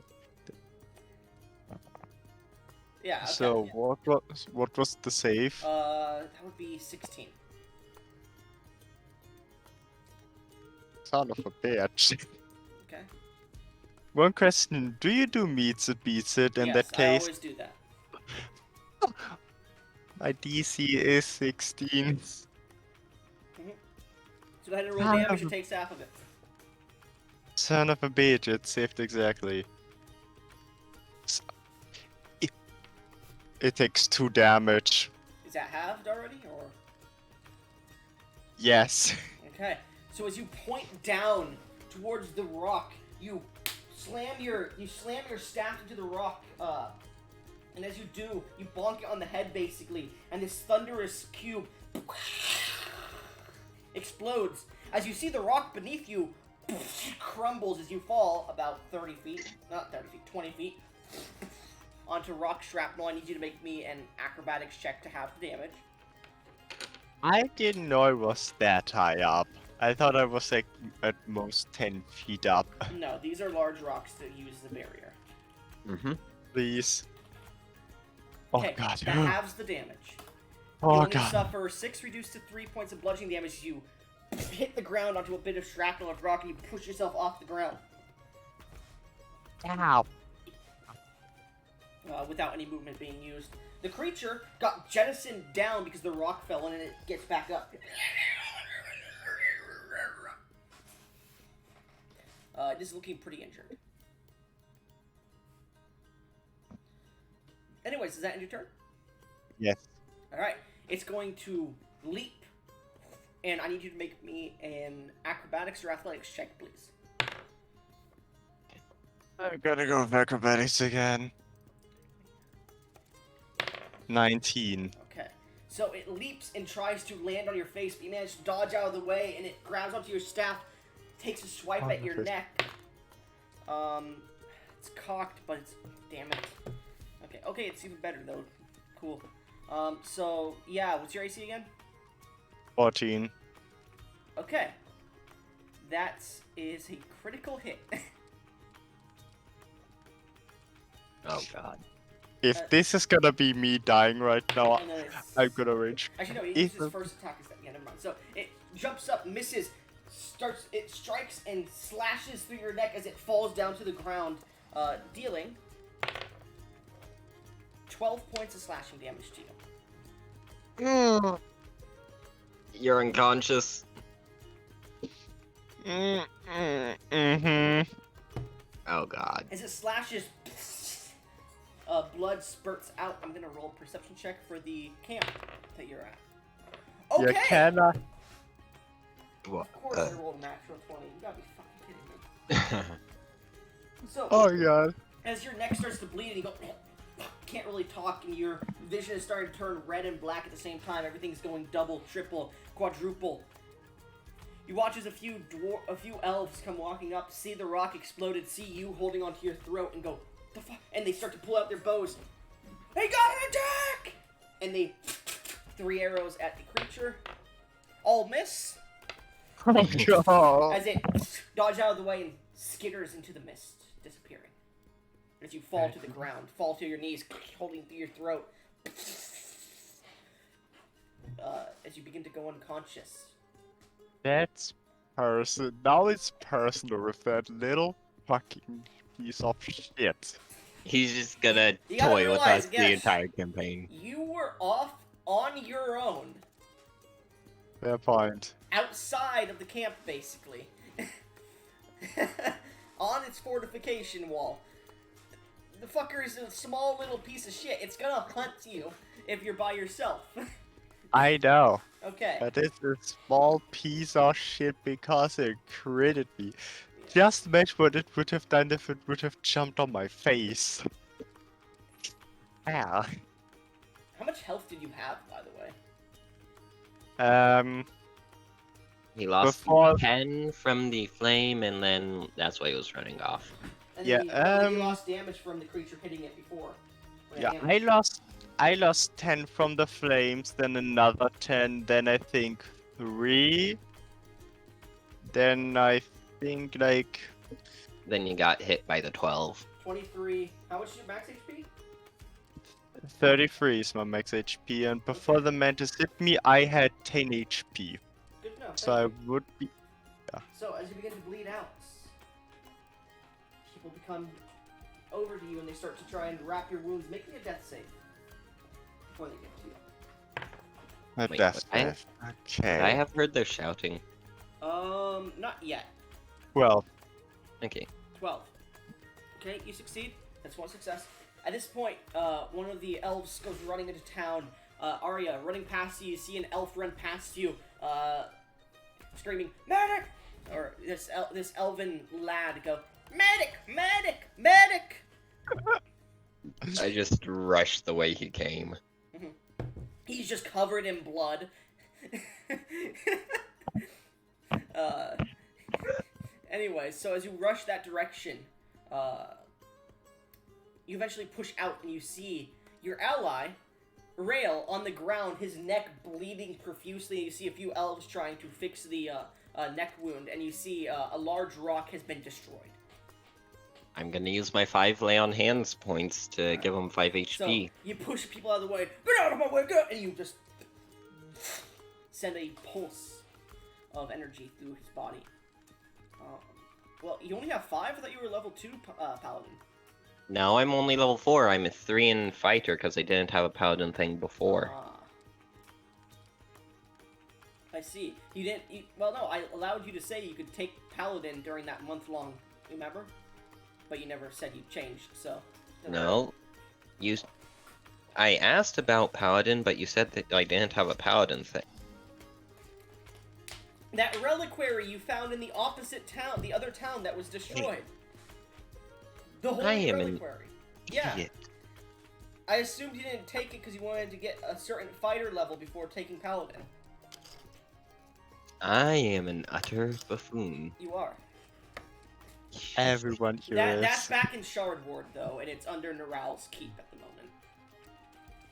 Okay. So what was the save? That would be 16. Son of a bitch. Okay. One question: do you do meets it beats it in yes, that I case? always do that. My DC is 16. So go ahead and roll damage. It takes half of it. Son of a bitch! It saved exactly. It takes 2 damage. Is that halved already, or? Yes. Okay. So as you point down towards the rock, you slam your staff into the rock, and as you do, you bonk it on the head basically, and this thunderous cube explodes. As you see the rock beneath you crumbles as you fall about 30 feet, not 30 feet, 20 feet, onto rock shrapnel. I need you to make me an acrobatics check to have the damage. I didn't know it was that high up. I thought I was like at most 10 feet up. No, these are large rocks that use the barrier. Mm-hmm. Please. Oh Okay, god. that halves the damage. Oh you only god. suffer 6 reduced to 3 points of bludgeoning damage as you hit the ground onto a bit of shrapnel of rock and you push yourself off the ground. Ow. Without any movement being used. The creature got jettisoned down because the rock fell in and it gets back up. It is looking pretty injured. Anyways, does that end your turn? Yes. Alright, it's going to leap, and I need you to make me an acrobatics or athletics check, please. I'm gonna go with acrobatics again. 19. Okay. So it leaps and tries to land on your face, but you manage to dodge out of the way, and it grabs onto your staff, takes a swipe at your neck. It's cocked, but it's... damn it. Okay, it's even better, though. Cool. So, yeah, what's your AC again? 14. Okay. That is a critical hit. Oh god. If this is gonna be me dying right now, And then it's... I'm gonna rage. Actually, no, he If uses his first attack. Yeah, never mind. So it jumps up, misses, it strikes and slashes through your neck as it falls down to the ground, dealing 12 points of slashing damage to you. You're unconscious. Mm-hmm. Oh god. As it slashes, blood spurts out. I'm gonna roll a perception check for the camp that you're at. Okay. You cannot. Of course I rolled a natural 20. You gotta be fucking kidding me. So, Oh god. as your neck starts to bleed and you go, can't really talk, and your vision is starting to turn red and black at the same time. Everything's going double, triple, quadruple. You watch as a few elves come walking up, see the rock exploded, see you holding onto your throat, and go, the fuck? And they start to pull out their bows. They got an attack! And they 3 arrows at the creature. All miss. Oh god. As it dodges out of the way and skitters into the mist, disappearing. As you fall to the ground, fall to your knees, holding through your throat. As you begin to go unconscious. That's now it's personal with that little fucking piece of shit. He's just gonna You gotta toy with realize, us the yes, entire campaign. You were off on your own, Fair point. outside of the camp, basically. On its fortification wall. The fucker is a small little piece of shit. It's gonna hunt you if you're by yourself. I know. Okay. But it's a small piece of shit because it critted me. Just imagine what it would have done if it would have jumped on my face. Ah. How much health did you have, by the way? He lost Before- 10 from the flame, and then that's why he was running off. And Yeah, then you lost damage from the creature hitting it before. When it Yeah, damaged. I lost 10 from the flames, then another 10, then I think 3. Then I think like Then you got hit by the 12. 23. How much is your max HP? 33 is my max HP, and before the mantis hit me, I had 10 HP. Good to know. So I Thank you. would be. So as you begin to bleed out, people become over to you and they start to try and wrap your wounds, making a death save before they get to you. A Wait, death what? death. Okay. I have heard they're shouting. Not yet. Well, Okay. 12. Okay, you succeed. That's one success. At this point, one of the elves goes running into town. Arya, running past you, see an elf run past you, screaming, "Medic!" Or this elven lad go, "Medic! Medic! Medic!" I just rushed the way he came. He's just covered in blood. Anyway, so as you rush that direction, you eventually push out and you see your ally, Rail, on the ground, his neck bleeding profusely. You see a few elves trying to fix the neck wound, and you see a large rock has been destroyed. I'm gonna use my 5 lay on hands points to give him 5 So HP. you push people out of the way. Get out of my way! Get out! And you just send a pulse of energy through his body. Well, you only have 5? I thought you were level 2 paladin. Now I'm only level 4. I'm a 3 in fighter because I didn't have a paladin thing before. I see. You didn't. Well, no. I allowed you to say you could take paladin during that month-long. Remember? But you never said you changed. So. No. I asked about paladin, but you said that I didn't have a paladin thing. That reliquary you found in the opposite town, the other town that was destroyed. The whole I am an reliquary. Yeah. Idiot. I assumed you didn't take it because you wanted to get a certain fighter level before taking paladin. I am an utter buffoon. You are. everyone here That's is. back in Shardward though, and it's under Neral's keep at the moment.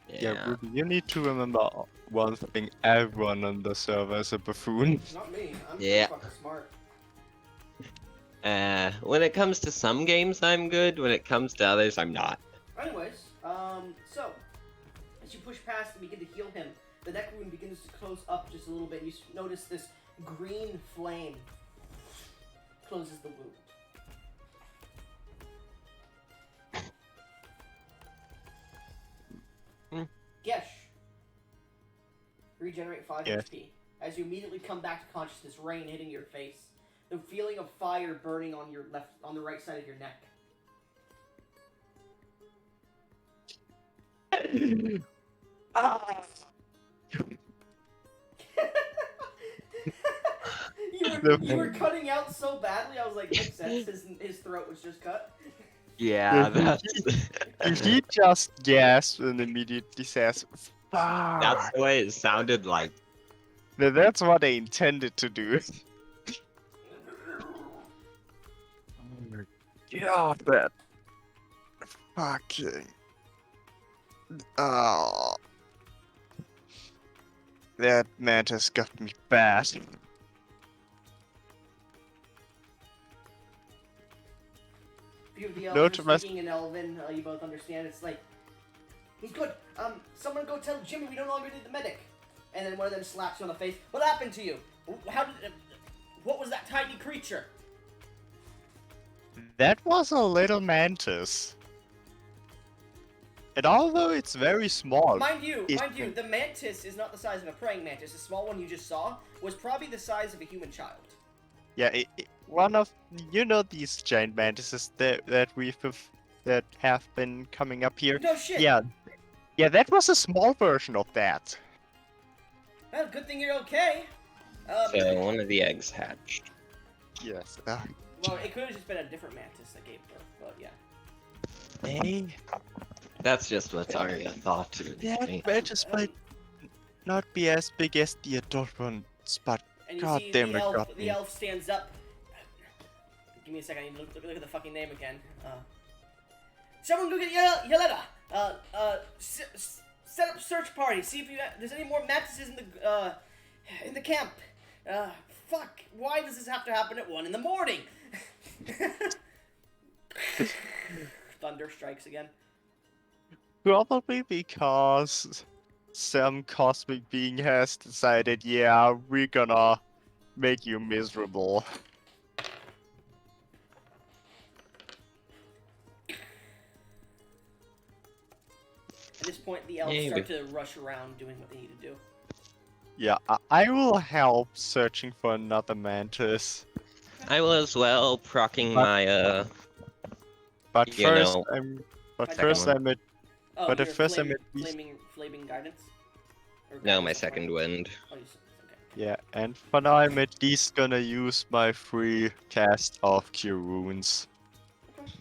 Yeah, Ruby, you need to remember one thing: everyone on the server is a buffoon. Not me. I'm Yeah. fucking smart. When it comes to some games, I'm good. When it comes to others, I'm not. Anyways, So, as you push past and begin to heal him, the neck wound begins to close up just a little bit. You notice this green flame closes the wound. Gesh. Regenerate 5 Yes. HP. As you immediately come back to consciousness, rain hitting your face. The feeling of fire burning on the right side of your neck. Ah. you were cutting out so badly. I was like, makes sense. His throat was just cut. Yeah, that's He just gasps and immediately says, that's "Fuck." the way it sounded like. Now, that's what they intended to do. Oh my god, that fucking. Oh. That mantis got me bad. Few of the No, elders to my- speaking in Elven, you both understand. It's like, he's good. Someone go tell Jimmy we no longer need the medic. And then one of them slaps you on the face. What happened to you? What was that tiny creature? That was a little mantis. And although it's very small, Mind you, it- the mantis is not the size of a praying mantis. The small one you just saw was probably the size of a human child. yeah, one of these giant mantises that that have been coming up here. No shit. Yeah, that was a small version of that. Well, good thing you're okay. So one of the eggs hatched. Yes. Well, it could have just been a different mantis that gave birth, but yeah. Hey, That's just what Arya thought. that mantis might not be as big as the adult ones, but And you God see damn the it, elf, got me. the elf stands up. Give me a second. I need to look at the fucking name again. Someone go get Yelena. Set up a search party. See if there's any more mantises in the camp. Fuck. Why does this have to happen at 1 a.m? Thunder strikes again. Probably because some cosmic being has decided, yeah, we're gonna make you miserable. At this point, the elves Maybe. start to rush around doing what they need to do. Yeah, I will help searching for another mantis. I will as well, procking But- my But You first, know, Second I'm at Oh, But your at first I made these- flaming guidance. Or no, guidance my of fire? second wind. Oh, okay. yeah, and for now I'm at least gonna use my free cast of Cure Wounds. Okay.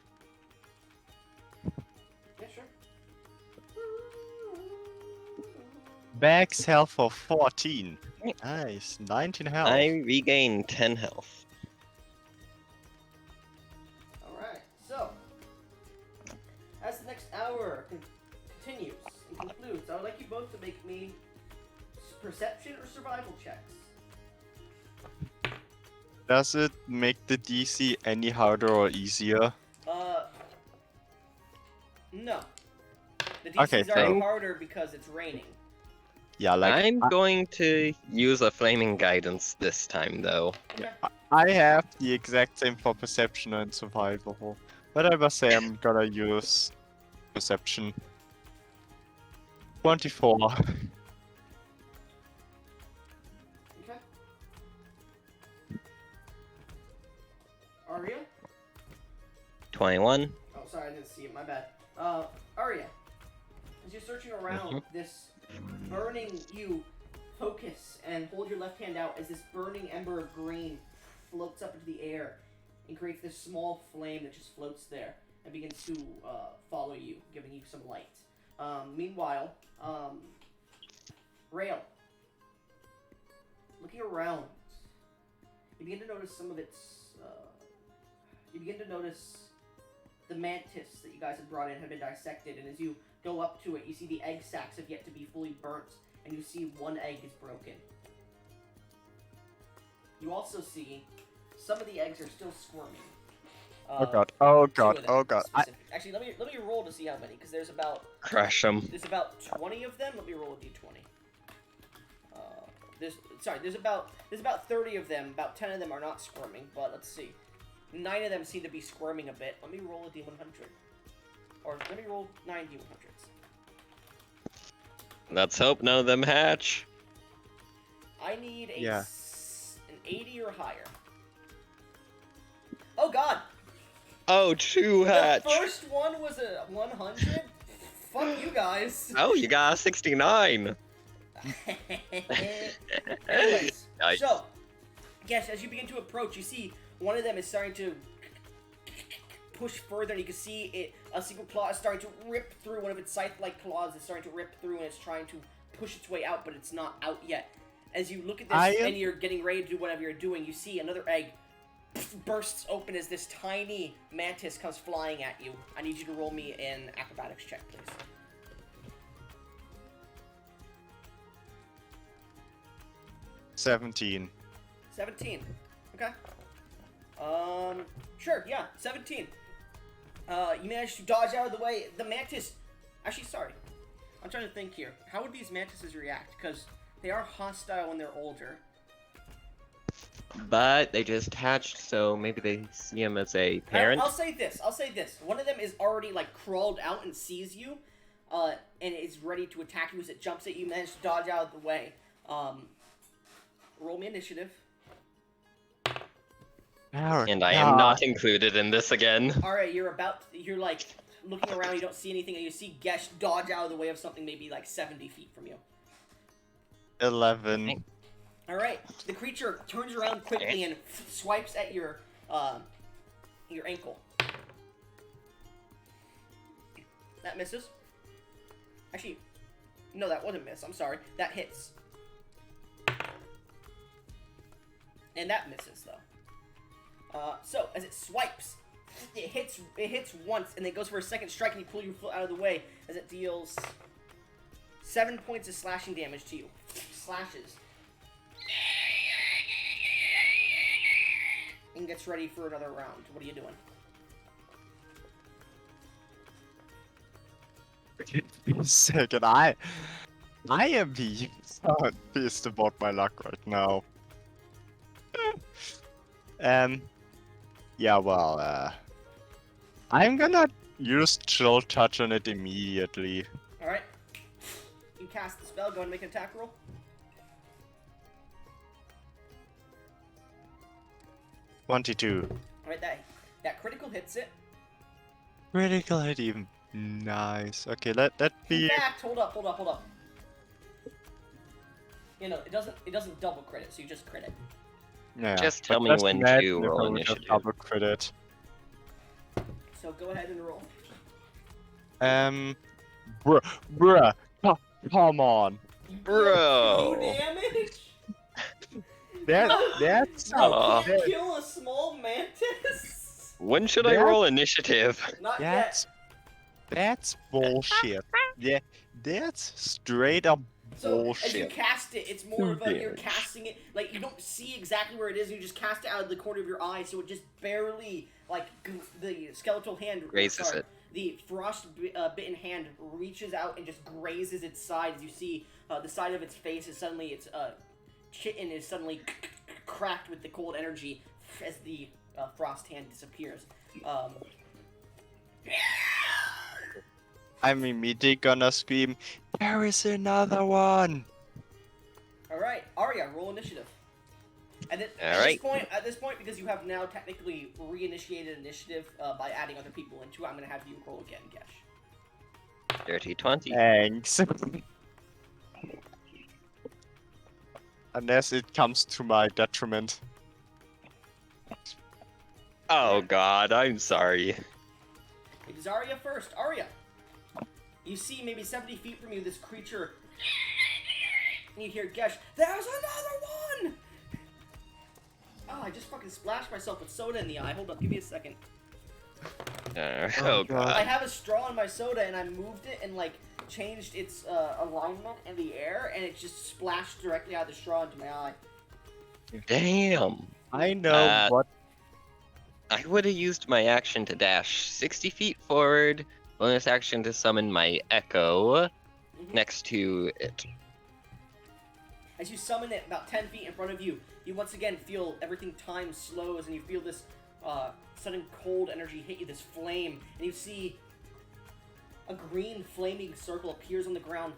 Yeah, sure. Max health of 14. Nice, 19 health. I regain 10 health. Alright, so as the next hour continues and concludes, I would like you both to make me perception or survival checks. Does it make the DC any harder or easier? No. The Okay, DCs are thank- harder because it's raining. Yeah, like I'm going to use a flaming guidance this time, though. Okay. I have the exact same for perception and survival, but I must say I'm gonna use perception. 24. Okay. Arya? 21. Oh, sorry, I didn't see it. My bad. Arya, as you're searching around, this burning, you focus and hold your left hand out as this burning ember of green floats up into the air and creates this small flame that just floats there and begins to follow you, giving you some light. Meanwhile, Rail, looking around, you begin to notice some of its. You begin to notice the mantis that you guys had brought in had been dissected, and as you go up to it, you see the egg sacs have yet to be fully burnt, and you see one egg is broken. You also see some of the eggs are still squirming. Oh god, oh Two god, of them oh god. Actually, let me roll to see how many, because there's about Crush them. 20 of them. Let me roll a d20. There's about 30 of them. About 10 of them are not squirming, but let's see. 9 of them seem to be squirming a bit. Let me roll a d100, or let me roll 9 d100s. Let's hope none of them hatch. I need Yeah. an 80 or higher. Oh god! Oh, 2 hatch. The first one was a 100? Fuck you guys! Oh, you got a 69. Anyways, Nice. so, yes, as you begin to approach, you see one of them is starting to push further, and you can see a single claw is starting to rip through. One of its scythe-like claws is starting to rip through, and it's trying to push its way out, but it's not out yet. As you look at this, and you're getting ready to do whatever you're doing, you see another egg bursts open as this tiny mantis comes flying at you. I need you to roll me an acrobatics check, please. 17. 17. Okay. Sure, yeah, 17. You managed to dodge out of the way. The mantis... Actually, sorry. I'm trying to think here. How would these mantises react? Because they are hostile when they're older. But they just hatched, so maybe they see him as a parent. I'll say this. One of them is already, like, crawled out and sees you, and is ready to attack you as it jumps at you. Managed to dodge out of the way. Roll me initiative. And I am not included in this again. Alright, you're like, looking around, you don't see anything, and you see Gesh dodge out of the way of something maybe like 70 feet from you. 11. Alright, the creature turns around quickly and swipes at your ankle. That misses. Actually, no, that wasn't miss, I'm sorry. That hits. And that misses, though. So, as it swipes, it hits once, and then goes for a second strike, and you pull your foot out of the way, as it deals 7 points of slashing damage to you. Slashes. And gets ready for another round. What are you doing? Wait a second, I am being so pissed about my luck right now. Yeah, well, I'm gonna use Chill Touch on it immediately. Alright. You cast the spell, go ahead and make an attack roll. $22. Alright, that critical hits it. Critical hit even. Nice. Okay, let be. In fact, hold up. You know, it doesn't double crit it, so you just crit it. Yeah. Just tell but me just when imagine to if roll I would have initiative. double credit. So go ahead and roll. Bruh, come on. Bro. No damage? That's No, you can't kill a small mantis? When should I roll initiative? Not yet. That's bullshit. Yeah, that's straight up So, bullshit. as you cast it, it's more of a, you're Damage. casting it, like, you don't see exactly where it is, you just cast it out of the corner of your eye, so it just barely, like, the skeletal hand, Raises it. The frost-bitten hand reaches out and just grazes its side, as you see the side of its face is suddenly, its chitin is suddenly cracked with the cold energy as the frost hand disappears. I'm immediately gonna scream, there is another one! Alright, Arya, roll initiative. And then, at this point, because you have now technically reinitiated initiative by adding other people into it, I'm going to have you roll again, Gesh. Dirty 20. Thanks. Unless it comes to my detriment. Oh god, I'm sorry. It is Arya first. Arya! You see maybe 70 feet from you this creature, and you hear Gesh, there's another one! Oh, I just fucking splashed myself with soda in the eye. Hold up, give me a second. Oh god. I have a straw in my soda, and I moved it and, like, changed its alignment in the air, and it just splashed directly out of the straw into my eye. Damn. I know what. I would have used my action to dash 60 feet forward, bonus action to summon my Echo next to it. As you summon it about 10 feet in front of you, you once again feel everything time slows, and you feel this sudden cold energy hit you, this flame, and you see a green flaming circle appears on the ground.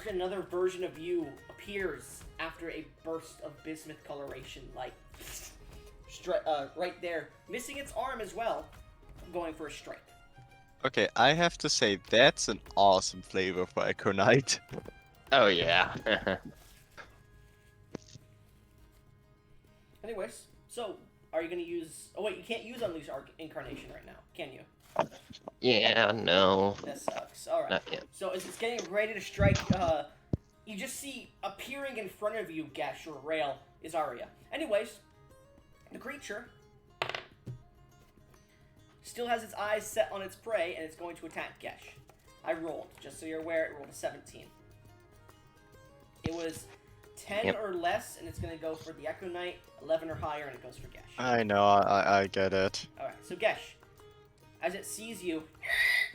Another version of you appears after a burst of bismuth coloration, like right there, missing its arm as well, going for a strike. Okay, I have to say that's an awesome flavor for Echo Knight. Oh yeah. Anyways, so are you going to use... Oh wait, you can't use Unleash Incarnation right now, can you? Yeah, no. That sucks. Alright. Not yet. So as it's getting ready to strike, you just see appearing in front of you, Gesh, or Rail, is Arya. Anyways, the creature still has its eyes set on its prey, and it's going to attack Gesh. I rolled, just so you're aware, it rolled a 17. It was 10 or less, and it's going to go for the Echo Knight, 11 or higher, and it goes for Gesh. I know, I get it. Alright, so Gesh, as it sees you,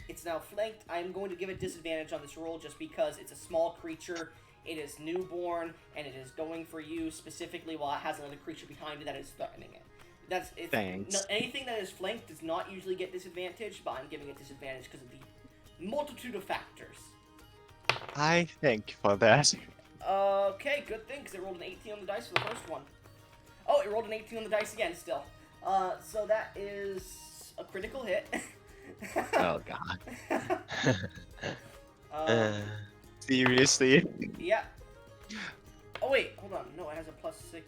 it's now flanked. I'm going to give it disadvantage on this roll just because it's a small creature, it is newborn, and it is going for you specifically while it has another creature behind it that is threatening it. Thanks. No, anything that is flanked does not usually get disadvantage, but I'm giving it disadvantage because of the multitude of factors. I thank you for that. Okay, good thing, because it rolled an 18 on the dice for the first one. Oh, it rolled an 18 on the dice again still. So that is a critical hit. Oh god. Seriously? Yeah. Oh wait, hold on. No, it has a +6.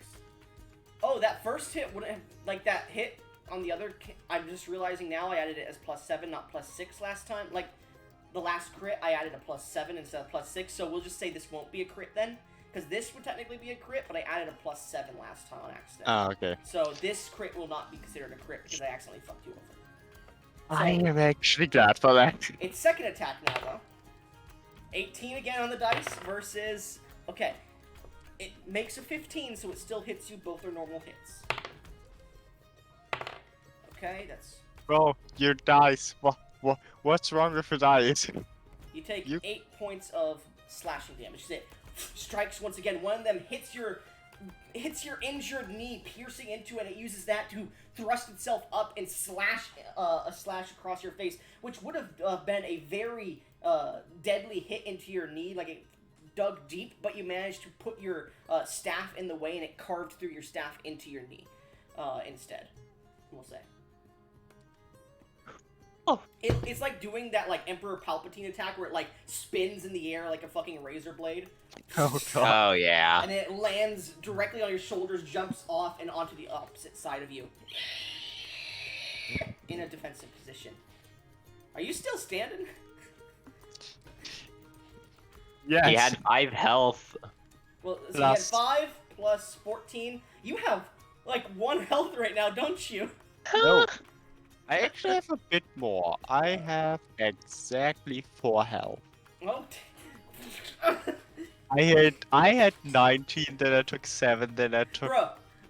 Oh, that first hit wouldn't have, like that hit on the other. I'm just realizing now I added it as +7, not +6 last time. Like the last crit, I added a +7 instead of +6. So we'll just say this won't be a crit then, because this would technically be a crit, but I added a +7 last time on accident. Ah, okay. So this crit will not be considered a crit because I accidentally fucked you over. I am actually glad for that. Its second attack now, though. 18 again on the dice versus... Okay. It makes a 15, so it still hits you. Both are normal hits. Okay, that's... Bro, your dice. What's wrong with your dice? You take 8 points of slashing damage. It strikes once again. One of them hits your injured knee, piercing into it. It uses that to thrust itself up and slash a slash across your face, which would have been a very deadly hit into your knee, like it dug deep, but you managed to put your staff in the way, and it carved through your staff into your knee instead, we'll say. Oh. It's like doing that like Emperor Palpatine attack where it like spins in the air like a fucking razor blade. Oh god. Oh yeah. And it lands directly on your shoulders, jumps off, and onto the opposite side of you. In a defensive position. Are you still standing? Yes. He had 5 health. Well, so you had 5 plus 14. You have like 1 health right now, don't you? No. I actually have a bit more. I have exactly 4 health. Oh. I had 19, then I took 7, then I took...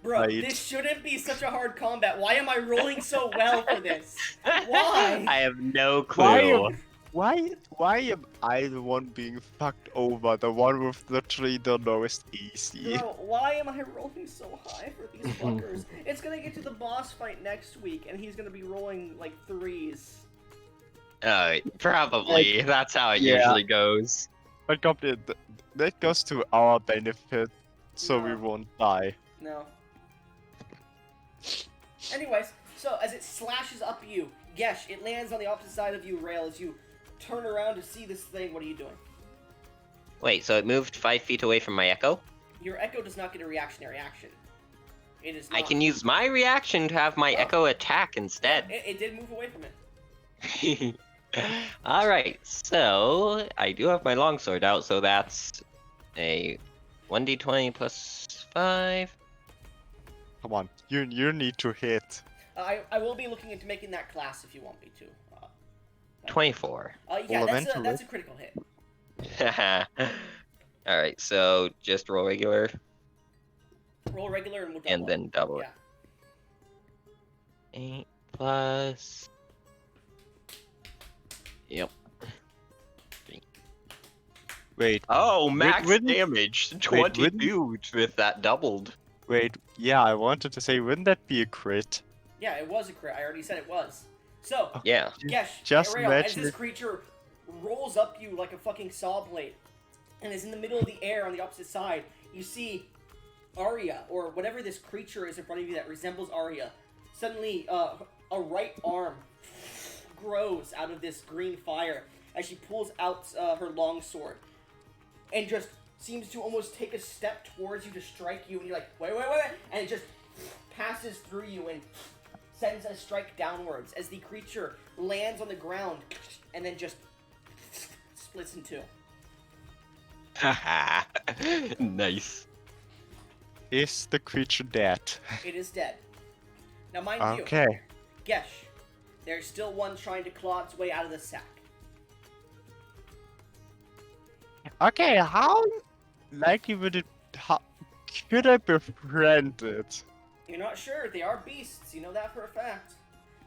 Bro, this shouldn't be such a hard combat. Why am I rolling so well for this? Why? I have no clue. Why am I the one being fucked over? The one with literally the lowest AC? Bro, why am I rolling so high for these fuckers? It's gonna get to the boss fight next week, and he's gonna be rolling like 3s. Probably. That's how it usually goes. But Goblin, that goes to our benefit, so we No. won't die. No. Anyways, so as it slashes up you, Gesh, it lands on the opposite side of you, Rail, as you turn around to see this thing. What are you doing? Wait, so it moved 5 feet away from my Echo? Your Echo does not get a reactionary action. It is not. I can use my reaction to have my Echo attack instead. It did move away from it. Alright, so I do have my longsword out, so that's a 1d20 plus 5. Come on, you need to hit. I will be looking into making that class if you want me to. 24. Yeah, that's a critical hit. Alright, so just roll regular. Roll regular and we'll double And then double it. it. 8 plus. Yep. Wait, Oh, max wouldn't damage. wait, wouldn't 22 with that doubled. wait? Yeah, I wanted to say, wouldn't that be a crit? Yeah, it was a crit. I already said it was. So, Oh, Yeah. Gesh, just Ariel, as imagine this it. creature rolls up you like a fucking saw blade and is in the middle of the air on the opposite side, you see Arya, or whatever this creature is in front of you that resembles Arya, suddenly a right arm grows out of this green fire as she pulls out her longsword and just seems to almost take a step towards you to strike you, and you're like, wait, and it just passes through you and sends a strike downwards as the creature lands on the ground and then just splits in two. Nice. Is the creature dead? It is dead. Now, mind you, Okay. Gesh, there's still one trying to claw its way out of the sack. Okay, how likely would it? How could I befriend it? You're not sure. They are beasts. You know that for a fact.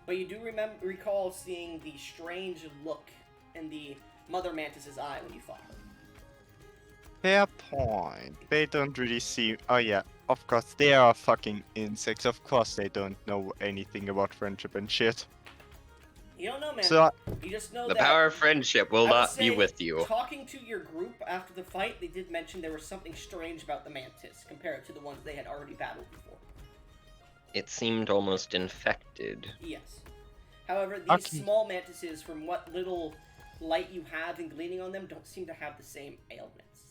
But you do recall seeing the strange look in the Mother Mantis's eye when you fought her. Fair point. They don't really see. Oh yeah, of course they are fucking insects. Of course they don't know anything about friendship and shit. You don't know, man. So You just know The that. power of friendship will I would not be say, with you. Talking to your group after the fight, they did mention there was something strange about the Mantis compared to the ones they had already battled before. It seemed almost infected. Yes. However, these Okay. small mantises, from what little light you have and gleaning on them, don't seem to have the same ailments.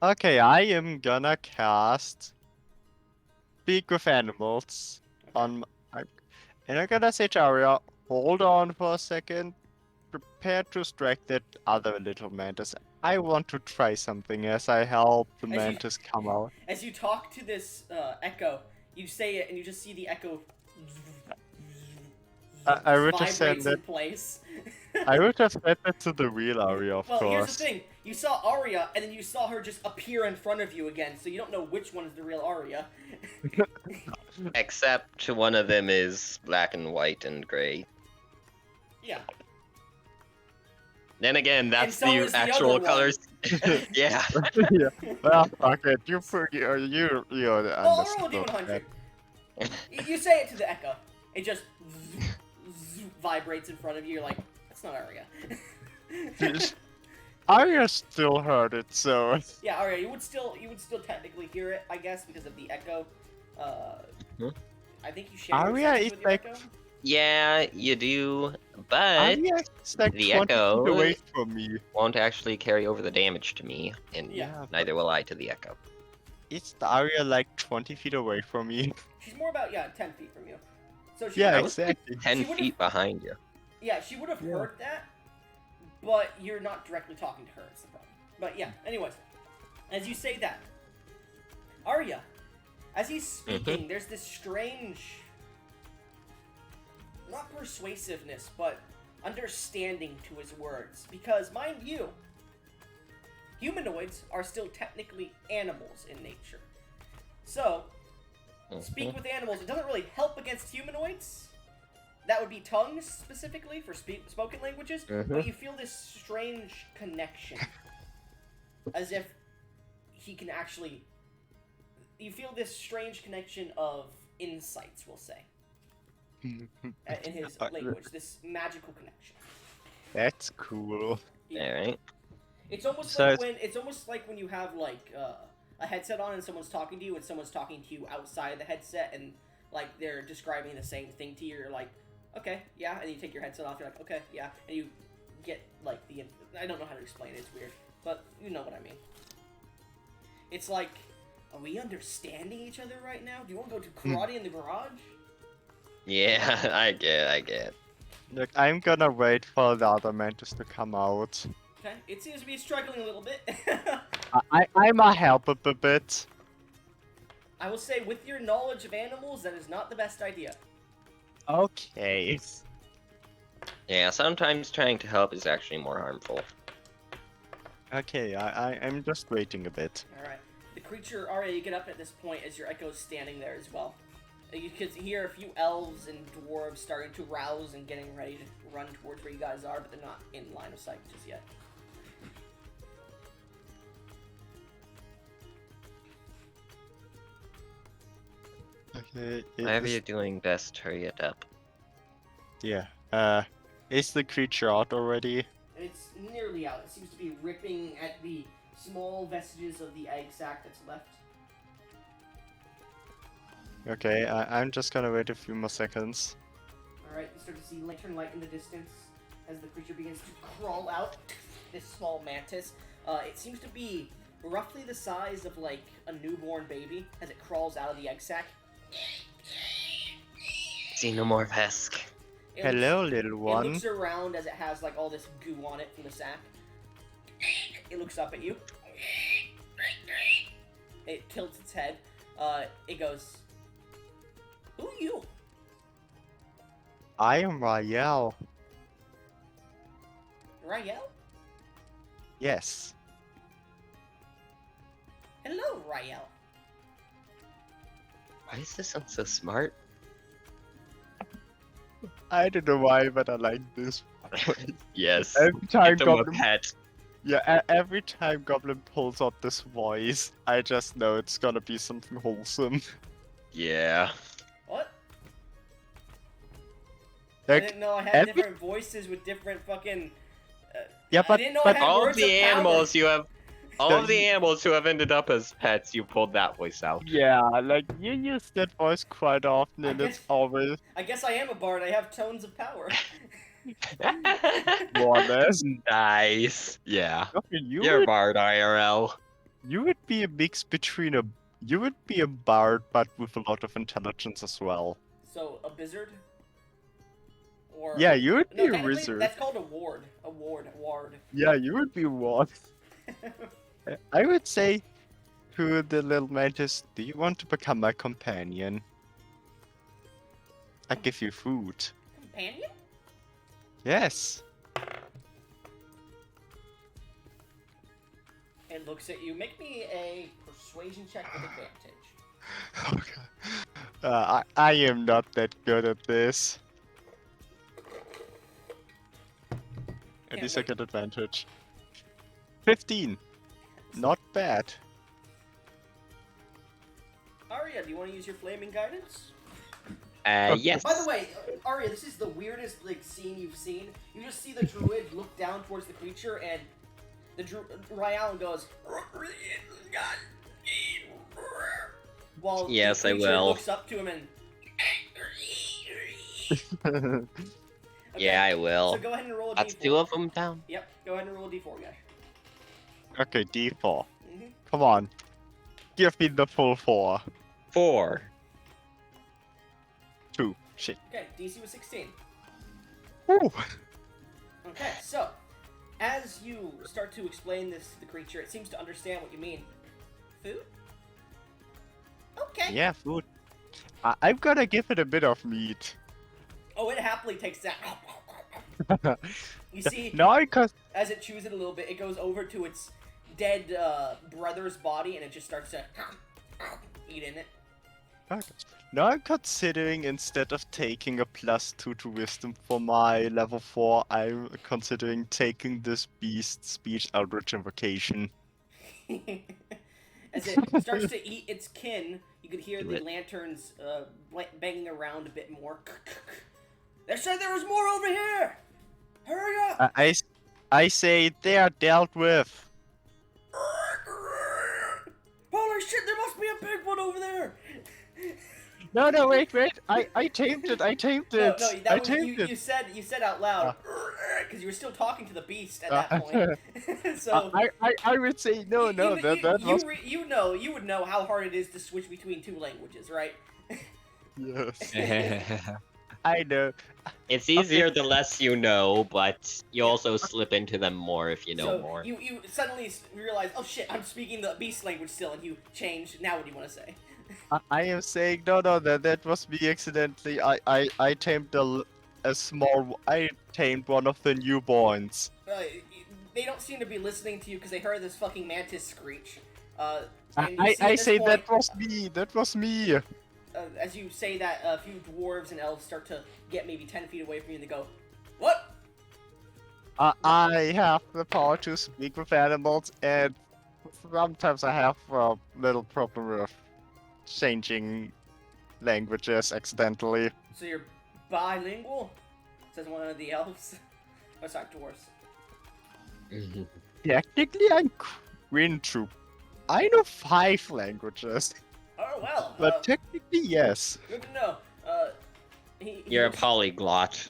okay, I am gonna cast Speak with Animals on. And I'm gonna say to Aria, hold on for a second. Prepare to strike that other little mantis. I want to try something as I help the As you- mantis come out. As you talk to this echo, you say it and you just see the echo I would have said vibrates that. in place. I would have said that to the real Aria, of Well, here's course. the thing. You saw Arya, and then you saw her just appear in front of you again, so you don't know which one is the real Arya. Except one of them is black and white and gray. Yeah. Then again, that's so the is the actual other one. colors. Yeah. Yeah. Well, fuck it. You Well, understood roll a D100. that. You say it to the echo. It just vibrates in front of you. You're like, that's not Arya. Arya still heard it, so. Yeah, Arya, you would still technically hear it, I guess, because of the echo. Hmm? I think you share Arya your senses is with your like- echo. Yeah, you do, but Arya is like the 20 echo- feet away from me. won't actually carry over the damage to me, and Yeah. neither will I to the echo. Is Arya like 20 feet away from me? She's more about 10 feet from you. So she Yeah, would've- exactly. 10 would've- feet behind you. Yeah, she would have Yeah. heard that, but you're not directly talking to her. It's the problem. But yeah, anyways, as you say that, Arya, as he's speaking, there's this strange, not persuasiveness, but understanding to his words. Because, mind you, humanoids are still technically animals in nature. So, speak with animals. It doesn't really help against humanoids. That would be tongues, specifically, for spoken languages. But you feel this strange connection. As if he can actually... You feel this strange connection of insights, we'll say. In his language. This magical connection. That's cool. Alright. It's almost So like when you have like a headset on and someone's talking to you and someone's talking to you outside of the headset and like they're describing the same thing to you. You're like, okay, yeah, and you take your headset off. You're like, okay, yeah, and you get like I don't know how to explain it. It's weird, but you know what I mean. It's like, are we understanding each other right now? Do you want to go to karate in the garage? Yeah, I get. Look, I'm gonna wait for the other mantis to come out. Okay, it seems to be struggling a little bit. I'm a help a bit. I will say, with your knowledge of animals, that is not the best idea. Okay. Yeah, sometimes trying to help is actually more harmful. Okay, I'm just waiting a bit. Alright. The creature, Arya, you get up at this point as your echo's standing there as well. You could hear a few elves and dwarves starting to rouse and getting ready to run towards where you guys are, but they're not in line of sight just yet. Okay. Whatever you're doing, best hurry it up. Yeah. Is the creature out already? It's nearly out. It seems to be ripping at the small vestiges of the egg sac that's left. Okay, I'm just gonna wait a few more seconds. Alright, you start to see lantern light in the distance as the creature begins to crawl out. This small mantis. It seems to be roughly the size of like a newborn baby as it crawls out of the egg sac. Xenomorph-esque. Hello, little It one. looks around as it has like all this goo on it from the sack. It looks up at you. It tilts its head. It goes, "Who are you?" I am Rael. Rael? Yes. Hello, Rael. Why does this sound so smart? I don't know why, but I like this. Yes. Every time Give them a Goblin, pet. yeah, every time Goblin pulls out this voice, I just know it's gonna be something wholesome. Yeah. What? I Like, didn't know I had every- different voices with different fucking. yeah, I didn't know I had All of words the of power. animals you have, all Yeah, of the animals who have ended up as pets, you pulled that voice out. yeah, like you use that voice quite often, I and it's guess- always I guess I am a bard. I have tones of power. more or less. Nice. Yeah. Goblin, You're Bard IRL. you would be a mix between a you would be a bard, but with a lot of intelligence as well. So a bizzard. Or Yeah, you would no, be a technically, wizard. that's called a ward. A ward. Yeah, you would be one. I would say to the little mantis, do you want to become my companion? I give you food. Companion? Yes. It looks at you. Make me a persuasion check with advantage. Okay. I am not that good at this. At Can't least I wait. get advantage. 15. Not bad. Arya, do you want to use your flaming guidance? Yes. By the way, Arya, this is the weirdest like scene you've seen. You just see the druid look down towards the creature, and the Rael goes, while Yes, the I creature will. looks up to him and. Okay, Yeah, I will. So go ahead and roll a That's d4. 2 of them down. Yep, go ahead and roll a d4, guys. Okay, D4. Mm-hmm. Come on. Give me the full 4. 4. 2. Shit. Okay, DC was 16. Woo. Okay, so as you start to explain this to the creature, it seems to understand what you mean. Food? Okay. Yeah, food. I'm gonna give it a bit of meat. Oh, it happily takes that. You see, No, because as it chews it a little bit, it goes over to its dead brother's body, and it just starts to eat in it. now I'm considering instead of taking a +2 to wisdom for my level 4, I'm considering taking this beast speech Eldritch Invocation. As it starts to eat its kin, you could hear Do the it. lanterns banging around a bit more. They said there was more over here! Hurry up! I say they are dealt with. Holy shit, there must be a big one over there! No, wait. I tamed it. No, that I was, tamed it. you said out loud, because you were still talking to the beast at that point. So I would say no. you would know how hard it is to switch between two languages, right? Yes. I know. It's easier the less you know, but you also slip into them more if you know So more. you suddenly realize, oh shit, I'm speaking the beast language still, and you change. Now what do you want to say? I am saying no. That was me accidentally. I tamed I tamed one of the newborns. They don't seem to be listening to you because they heard this fucking mantis screech. I say that was me. That was me. as you say that, a few dwarves and elves start to get maybe 10 feet away from you, and they go, "What?" I have the power to speak with animals, and sometimes I have a little problem with changing languages accidentally. So you're bilingual? Says one of the elves. Oh, sorry, dwarves. Technically, I'm Quintuple. I know 5 languages, Oh well. but technically, yes. Good to know. He You're a looks- polyglot.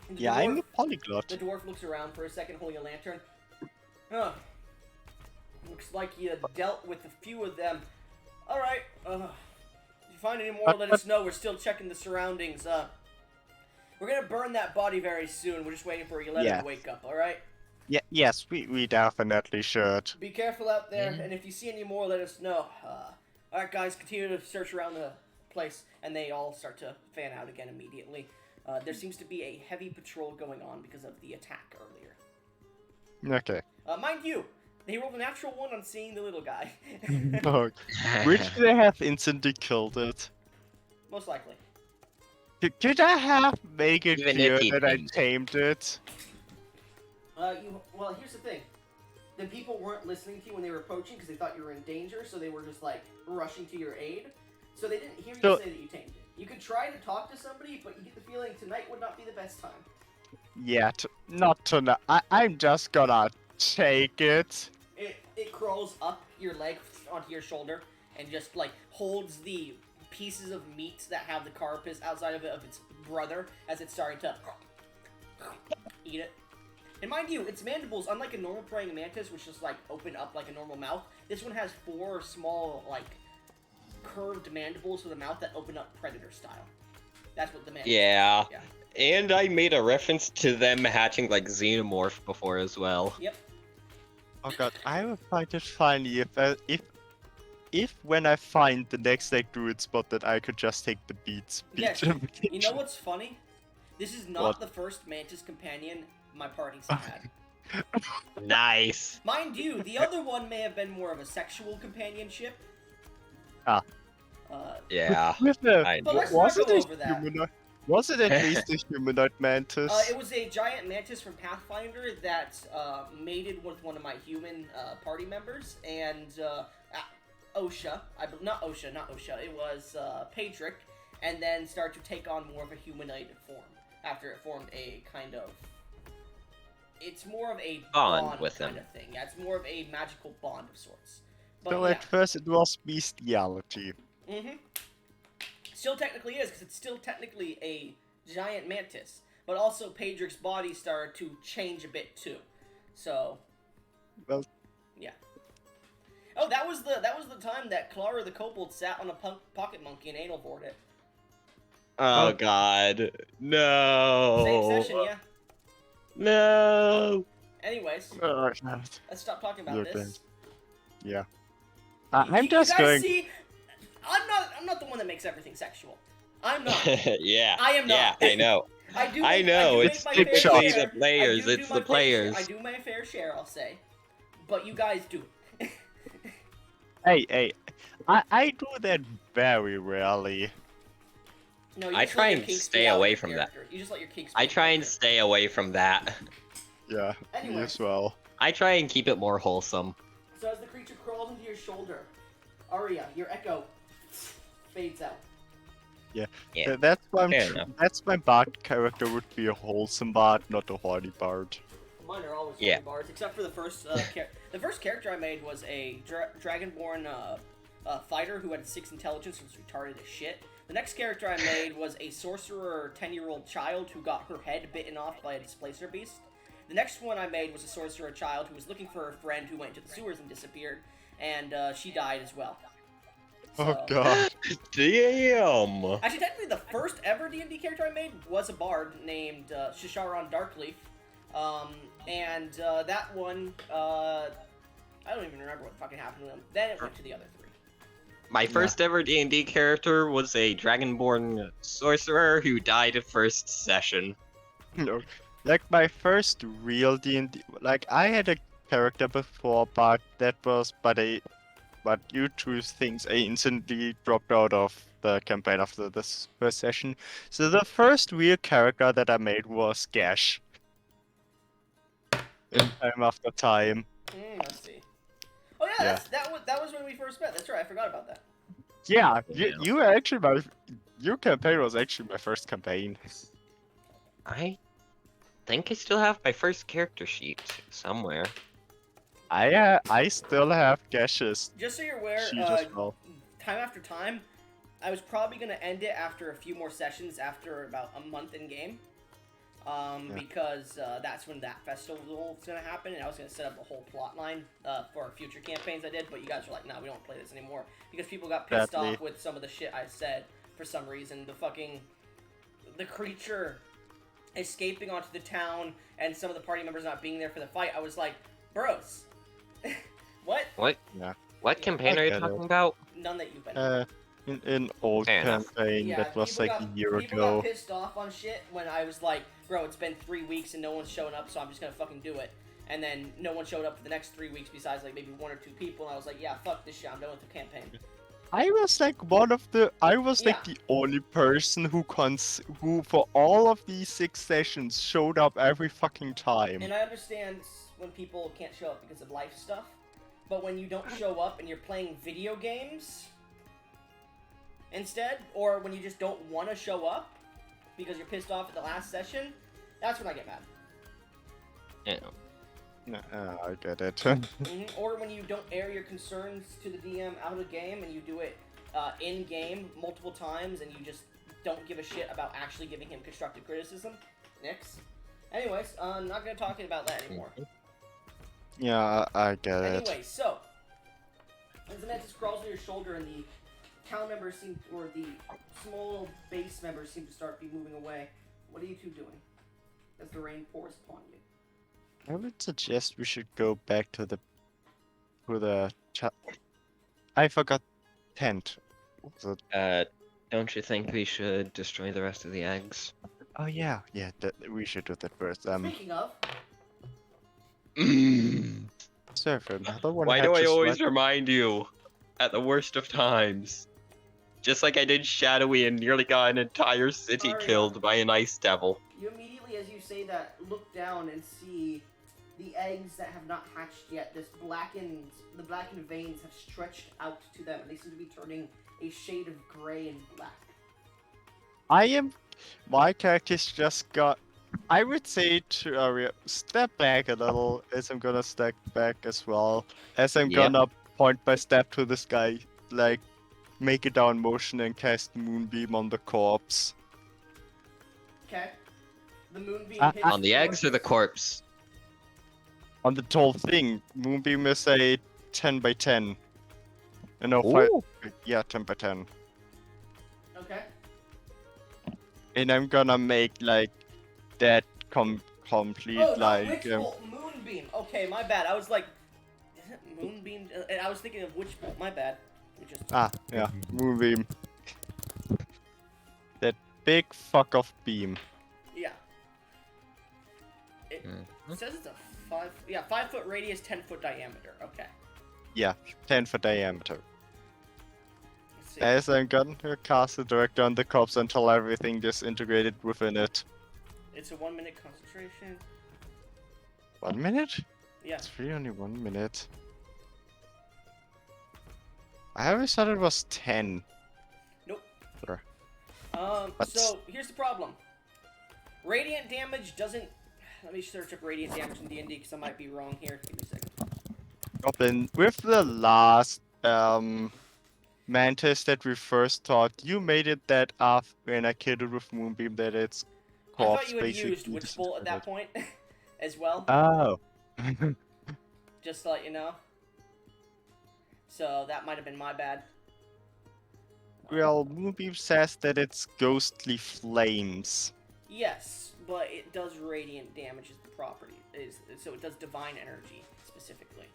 the Yeah, I'm dwarf- a polyglot. The dwarf looks around for a second, holding a lantern. Huh. Looks like you dealt with a few of them. All right. If you find any more, let us know. We're still checking the surroundings. We're gonna burn that body very soon. We're just waiting for 11 Yeah. to wake up. All right. Yeah, yes, we definitely should. Be careful out there, Mhm. and if you see any more, let us know. All right, guys, continue to search around the place, and they all start to fan out again immediately. There seems to be a heavy patrol going on because of the attack earlier. Okay. Mind you, they rolled a natural 1 on seeing the little guy. Oh, which they have instantly killed it. Most likely. Could I have make it Even clear if he that I didn't. tamed it? Well, here's the thing. The people weren't listening to you when they were approaching because they thought you were in danger, so they were just, like, rushing to your aid. So they didn't hear you So- say that you tamed it. You could try to talk to somebody, but you get the feeling tonight would not be the best time. Yeah, not tonight. I'm just gonna take it. It crawls up your leg onto your shoulder and just like holds the pieces of meat that have the carapace outside of it of its brother as it's starting to eat it. And mind you, its mandibles, unlike a normal praying mantis, which just like open up like a normal mouth, this one has 4 small like curved mandibles with a mouth that open up predator style. That's what the mandibles. Yeah. Yeah. And I made a reference to them hatching like xenomorph before as well. Yep. Oh god, I will find it funny if when I find the next like druid spot that I could just take the beats. Yes. You know what's funny? This is not What? the first mantis companion my party's had. Nice. Mind you, the other one may have been more of a sexual companionship. Ah. Yeah. With the, I But let's was not it go a over that. humanoid? Was it at least a humanoid mantis? It was a giant mantis from Pathfinder that mated with one of my human party members, and Osha, not Osha, it was Pedric, and then started to take on more of a humanoid form after it formed a kind of... It's more of a Bond with kind him. of thing. Yeah, it's more of a magical bond of sorts. But So yeah. at first it was bestiality. Mm-hmm. Still technically is, because it's still technically a giant mantis. But also Pedric's body started to change a bit too. So Well, yeah. Oh, that was the time that Clara the kobold sat on a pocket monkey and anal bored it. Oh Oh. god. No. Same session, yeah. No. Anyways, oh, let's stop talking about Look, this. yeah. You I'm just guys going. see, I'm not the one that makes everything sexual. I'm not. Yeah. I am not. Yeah, I know. I know, make it's my typically fair the share. players, I do it's my the fair share. players. I do my fair share, I'll say. But you guys do. Hey, I do that very rarely. No, you I just try let your and kinks stay be out away your from that. character. You just let your kinks. I be try and character. stay away from that. Yeah, me Anyway. as well. I try and keep it more wholesome. So as the creature crawls into your shoulder, Arya, your echo fades out. Yeah. That's why Fair enough. that's my bard character would be a wholesome bard, not a hardy bard. Mine are always Yeah. holy bards, except for the first. The first character I made was a dragonborn fighter who had 6 intelligence and was retarded as shit. The next character I made was a sorcerer 10-year-old child who got her head bitten off by a displacer beast. The next one I made was a sorcerer child who was looking for her friend who went into the sewers and disappeared, and she died as well. Oh So- god. Damn. Actually, technically, the first ever D&D character I made was a bard named Shisharon Darkleaf, and that one, I don't even remember what fucking happened to them. Then it went to the other 3. My first ever D&D character was a dragonborn sorcerer who died at first session. No, like my first real D&D, like I had a character before, but that was but but due to things, I instantly dropped out of the campaign after this first session. So the first real character that I made was Gash. In time after time. I see. Oh yeah, Yeah. that was when we first met. That's right. I forgot about that. Yeah, Yeah. you were actually your campaign was actually my first campaign. I think I still have my first character sheet somewhere. I still have Gash's Just so you're aware, sheet as well. time after time, I was probably gonna end it after a few more sessions, after about a month in game. Because that's when that festival was gonna happen, and I was gonna set up a whole plot line for future campaigns I did. But you guys were like, "No, we don't play this anymore," because people got pissed Sadly. off with some of the shit I said for some reason. The creature escaping onto the town, and some of the party members not being there for the fight. I was like, "Bros, what? What? Yeah. What campaign are you get talking it. about? None that you've been." in." In old Fair enough. campaign Yeah, that was like a year people ago. got pissed off on shit when I was like, bro, it's been 3 weeks and no one's showing up, so I'm just gonna fucking do it. And then no one showed up for the next 3 weeks besides like maybe 1 or 2 people, and I was like, yeah, fuck this shit, I'm done with the campaign. I was like the only person who for all of these 6 sessions showed up every fucking time. And I understand when people can't show up because of life stuff, but when you don't show up and you're playing video games instead, or when you just don't want to show up because you're pissed off at the last session, that's when I get mad. Yeah. I get it. Or when you don't air your concerns to the DM out of the game and you do it in game multiple times and you just don't give a shit about actually giving him constructive criticism. Nix. Anyways, I'm not gonna talk about that anymore. Yeah, I get it. Anyway, so as the mantis crawls on your shoulder and the town members or the small base members seem to start be moving away, what are you two doing as the rain pours upon you? I would suggest we should go back to I forgot tent. Was it- Don't you think we should destroy the rest of the eggs? Oh yeah, we should do that first. Speaking of, Sir, another one Why do I hatches always right- remind you at the worst of times? Just like I did Shadowy and nearly got an entire city Sorry, killed by an ice devil. you immediately, as you say that, look down and see the eggs that have not hatched yet. The blackened veins have stretched out to them, and they seem to be turning a shade of gray and black. My character's just got. I would say to Aria, step back a little, as I'm gonna step back as well. As I'm Yep. gonna point my step to this guy, like, make a down motion and cast Moonbeam on the corpse. Okay? The moonbeam Uh, hits On the eggs or the corpse? On the whole thing, Moonbeam is a 10 by 10. No, Ooh. 10 by 10. Okay. And I'm gonna make, like, that complete, Oh, not like... Witch Bolt, Moonbeam. Okay, my bad. I was like, is it Moonbeam? And I was thinking of Witch Bolt. My bad. yeah, Moonbeam. That big fuck off beam. Yeah. It Mhm. says it's a 5-foot radius, 10-foot diameter. Okay. 10 for diameter. Let's see. As I'm gonna cast it directly on the corpse until everything disintegrated within it. It's a 1-minute concentration. 1 minute? Yeah. It's really only 1 minute. I always thought it was 10. Nope. Sure. But- So here's the problem. Radiant damage doesn't. Let me search up radiant damage in D&D because I might be wrong here. Give me a second. Goblin, with the last mantis that we first taught, you made it that after when I killed it with Moonbeam that its I corpse thought you had basically used Witch Bolt at that point, as well. Oh. Just to let you know. So that might have been my bad. Well, Moonbeam says that it's ghostly flames. Yes, but it does radiant damage as the property. So it does divine energy specifically.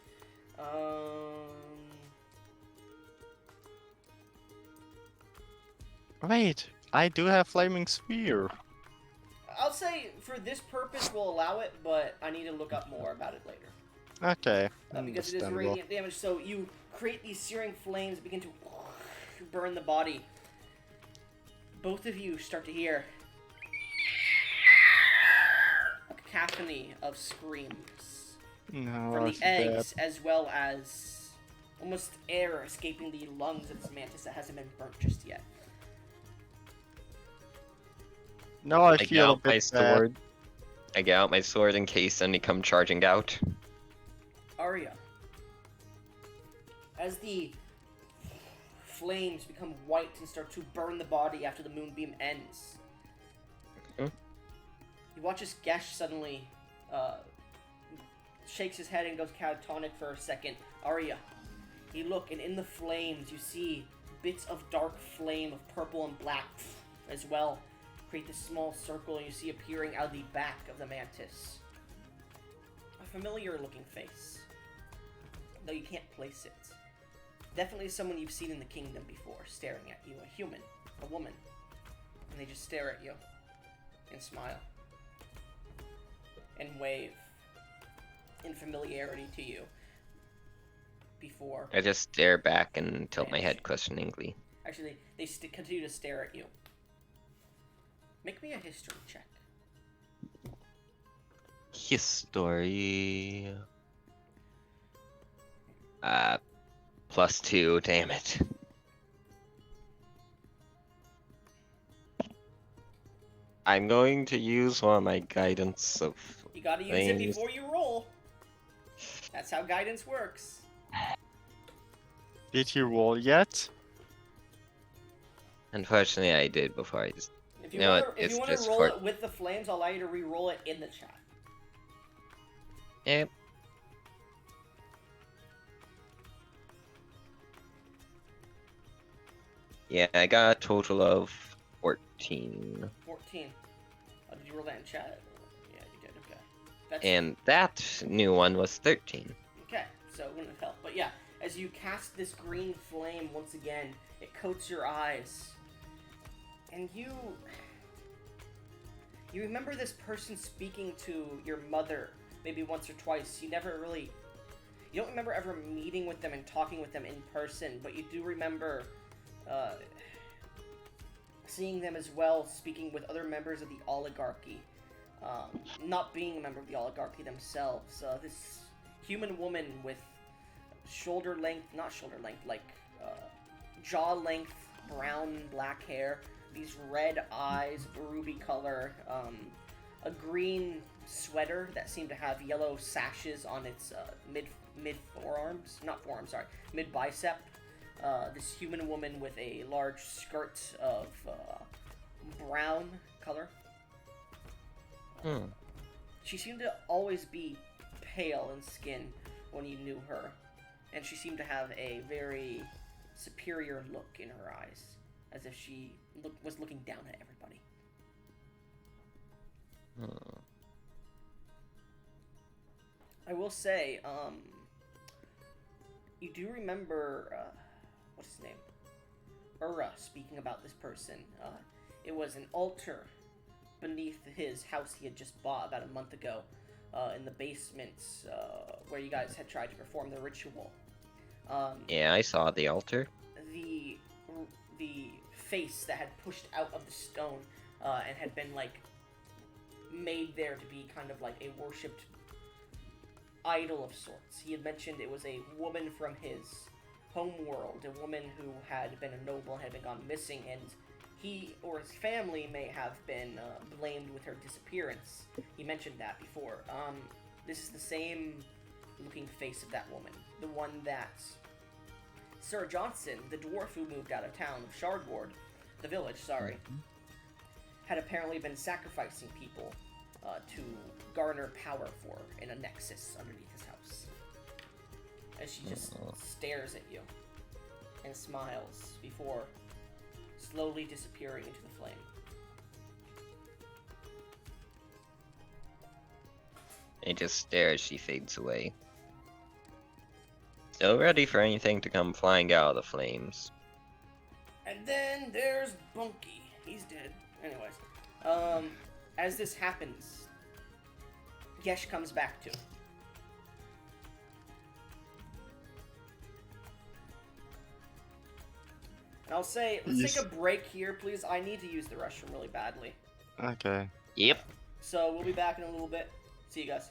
Wait, I do have flaming sphere. I'll say for this purpose we'll allow it, but I need to look up more about it later. Okay, Because it is understandable. radiant damage, so you create these searing flames that begin to burn the body. Both of you start to hear a cacophony of screams No, from I the feel bad. eggs, as well as almost air escaping the lungs of this mantis that hasn't been burnt just yet. No, I I get feel a out my bit bad. sword. I get out my sword in case any come charging out. Arya, as the flames become white and start to burn the body after the moonbeam ends, Mhm. you watch as Gesh suddenly shakes his head and goes catatonic for a second. Arya, you look, and in the flames you see bits of dark flame of purple and black as well create this small circle, and you see appearing out of the back of the mantis a familiar looking face, though you can't place it. Definitely someone you've seen in the kingdom before, staring at you. A human, a woman. And they just stare at you and smile and wave in familiarity to you before. I just stare back and tilt my Vanish. head questioningly. Actually, they continue to stare at you. Make me a history check. History. +2, damn it. I'm going to use one of my guidance of You gotta use it things. before you roll. That's how guidance works. Did you roll yet? Unfortunately, I did before I just. If you No, want it's to just roll for- it with the flames, I'll allow you to re-roll it in the chat. Yep. Yeah, I got a total of 14. 14. Oh, did you roll that in chat? Yeah, you did. Okay. That's And that new one was 13. okay. So it wouldn't have helped. But yeah, as you cast this green flame once again, it coats your eyes, and you remember this person speaking to your mother maybe once or twice. You don't remember ever meeting with them and talking with them in person, but you do remember seeing them as well, speaking with other members of the oligarchy, not being a member of the oligarchy themselves. This human woman with jaw-length brown black hair, these red eyes, ruby color, a green sweater that seemed to have yellow sashes on its mid bicep. This human woman with a large skirt of brown color. She seemed to always be pale in skin when you knew her, and she seemed to have a very superior look in her eyes, as if she was looking down at everybody. I will say, you do remember, what's his name? Ura speaking about this person. It was an altar beneath his house he had just bought about a month ago, in the basements, where you guys had tried to perform the ritual. Yeah, I saw the altar. The face that had pushed out of the stone, and had been, like, made there to be kind of like a worshipped idol of sorts. He had mentioned it was a woman from his home world, a woman who had been a noble and had been gone missing, and he or his family may have been blamed with her disappearance. He mentioned that before. This is the same looking face of that woman. The one that Sir Johnson, the dwarf who moved out of town of Shardward, the village, had apparently been sacrificing people to garner power for in a nexus underneath his house. As she just stares at you and smiles before slowly disappearing into the flame. I just stare as she fades away. Still ready for anything to come flying out of the flames. And then there's Bunky. He's dead. Anyways, as this happens, Gesh comes back to. And I'll say, let's Yes. take a break here, please. I need to use the restroom really badly. Okay. Yep. So we'll be back in a little bit. See you guys.